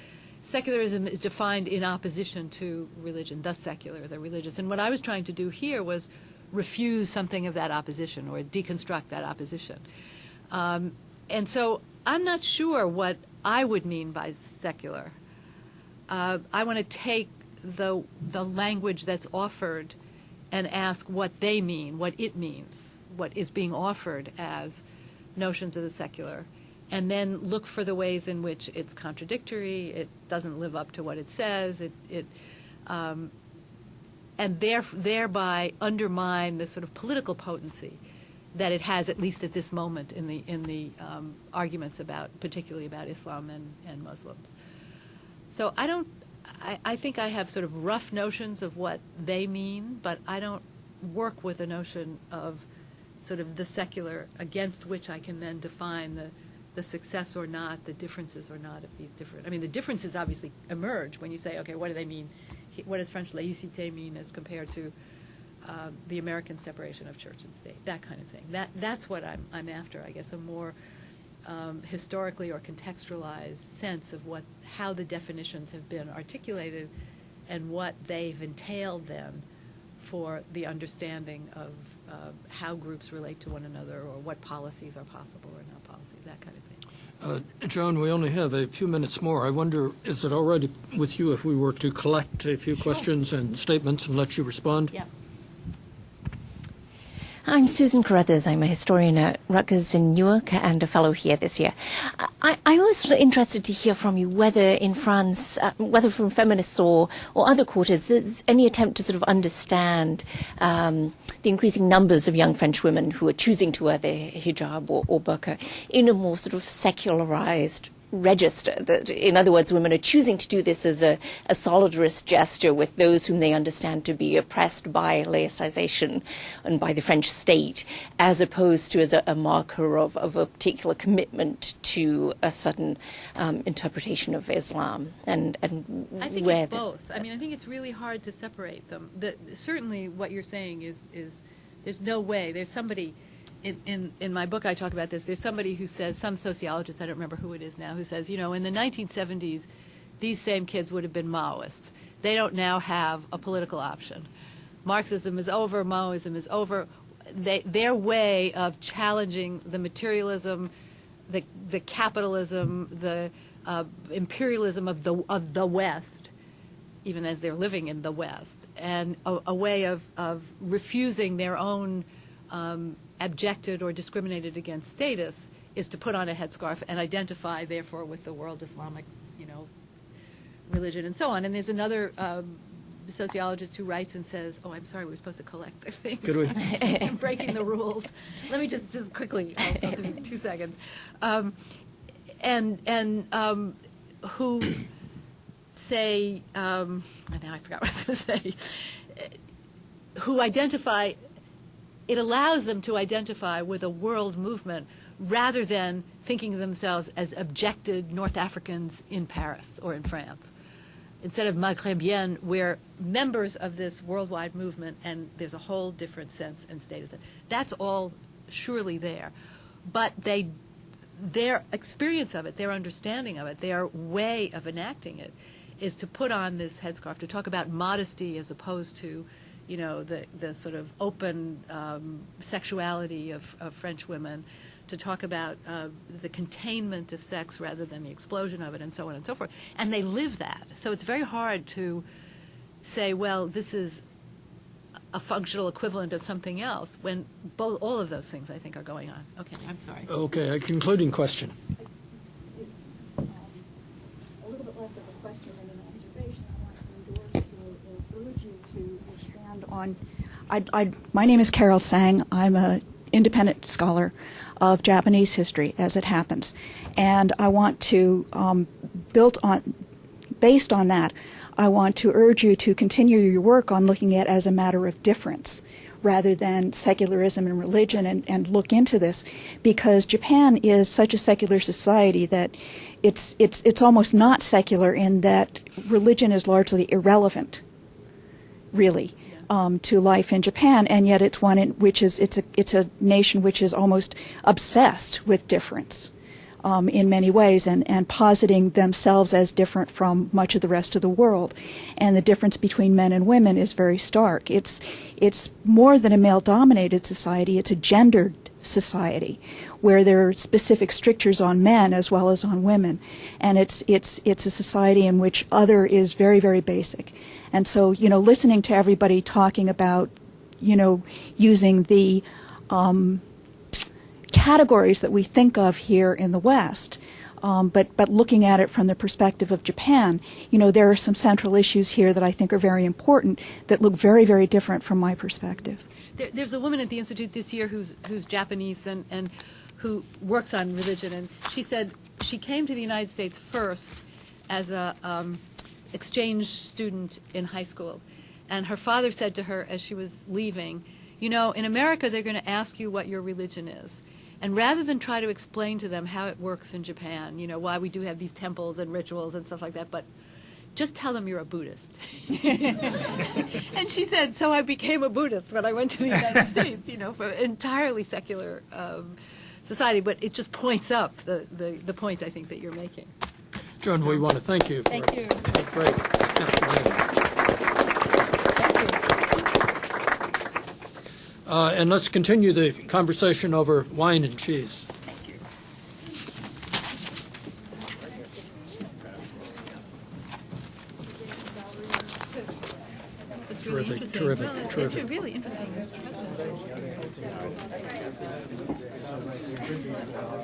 secularism is defined in opposition to religion, the secular, the religious. And what I was trying to do here was refuse something of that opposition, or deconstruct that opposition. And so I'm not sure what I would mean by secular. I want to take the language that's offered and ask what they mean, what it means, what is being offered as notions of the secular, and then look for the ways in which it's contradictory, it doesn't live up to what it says, and thereby undermine the sort of political potency that it has, at least at this moment, in the arguments particularly about Islam and Muslims. So I think I have sort of rough notions of what they mean, but I don't work with a notion of sort of the secular against which I can then define the success or not, the differences or not of these different. I mean, the differences obviously emerge when you say, okay, what do they mean? What does French laïcité mean as compared to the American separation of church and state? That kind of thing. That's what I'm after, I guess, a more historically or contextualized sense of how the definitions have been articulated and what they've entailed then for the understanding of how groups relate to one another, or what policies are possible or not policies, that kind of thing. Joan, we only have a few minutes more. I wonder, is it all right with you if we were to collect a few questions and statements and let you respond? Yeah. I'm Susan Carruthers. I'm a historian at Rutgers in Newark and a fellow here this year. I was interested to hear from you whether in France, whether from feminists or other quarters, there's any attempt to sort of understand the increasing numbers of young French women who are choosing to wear their hijab or burqa in a more sort of secularized register. That, in other words, women are choosing to do this as a solidarist gesture with those whom they understand to be oppressed by laicization and by the French state, as opposed to as a marker of a particular commitment to a certain interpretation of Islam. And I think it's both. I mean, I think it's really hard to separate them. Certainly what you're saying is there's no way. There's somebody... In my book, I talk about this. There's somebody who says, some sociologist, I don't remember who it is now, who says, in the 1970s, these same kids would have been Maoists. They don't now have a political option. Marxism is over, Maoism is over. Their way of challenging the materialism, the capitalism, the imperialism of the West, even as they're living in the West, and a way of refusing their own abjected or discriminated against status is to put on a headscarf and identify, therefore, with the world Islamic, religion and so on. And there's another sociologist who writes and says, "Oh, I'm sorry, we were supposed to collect the things. Could we? I'm breaking the rules. Let me just quickly. I'll do 2 seconds. Who say? Now I forgot what I was going to say. Who identify. It allows them to identify with a world movement rather than thinking of themselves as abjected North Africans in Paris or in France. Instead of Maghrebiennes, we're members of this worldwide movement, and there's a whole different sense and status. That's all surely there. But their experience of it, their understanding of it, their way of enacting it is to put on this headscarf, to talk about modesty as opposed to the sort of open sexuality of French women, to talk about the containment of sex rather than the explosion of it, and so on and so forth. And they live that. So it's very hard to say, well, this is a functional equivalent of something else, when all of those things, I think, are going on. Okay, I'm sorry. Okay, a concluding question. It's a little bit less of a question than an observation. I want to urge you to expand on. My name is Carol Sang. I'm an independent scholar of Japanese history, as it happens, and I want to based on that, I want to urge you to continue your work on looking at it as a matter of difference rather than secularism and religion, and look into this, because Japan is such a secular society that it's almost not secular in that religion is largely irrelevant, really, to life in Japan, and yet it's one in which it's a nation which is almost obsessed with difference. In many ways, and positing themselves as different from much of the rest of the world. And the difference between men and women is very stark. It's more than a male-dominated society, it's a gendered society where there are specific strictures on men as well as on women. And it's a society in which other is very, very basic. And so, listening to everybody talking about, using the categories that we think of here in the West, but looking at it from the perspective of Japan, there are some central issues here that I think are very important that look very, very different from my perspective. There's a woman at the Institute this year who's Japanese and who works on religion, and she said she came to the United States first as a exchange student in high school, and her father said to her as she was leaving, in America they're going to ask you what your religion is. And rather than try to explain to them how it works in Japan, why we do have these temples and rituals and stuff like that, but just tell them you're a Buddhist. And she said, so I became a Buddhist when I went to the United States, for an entirely secular society. But it just points up the point, I think, that you're making. Joan, we want to thank you for Thank you. a great afternoon. And let's continue the conversation over wine and cheese. Thank you. It's really Terrific, interesting. terrific, Well, terrific. It's really interesting.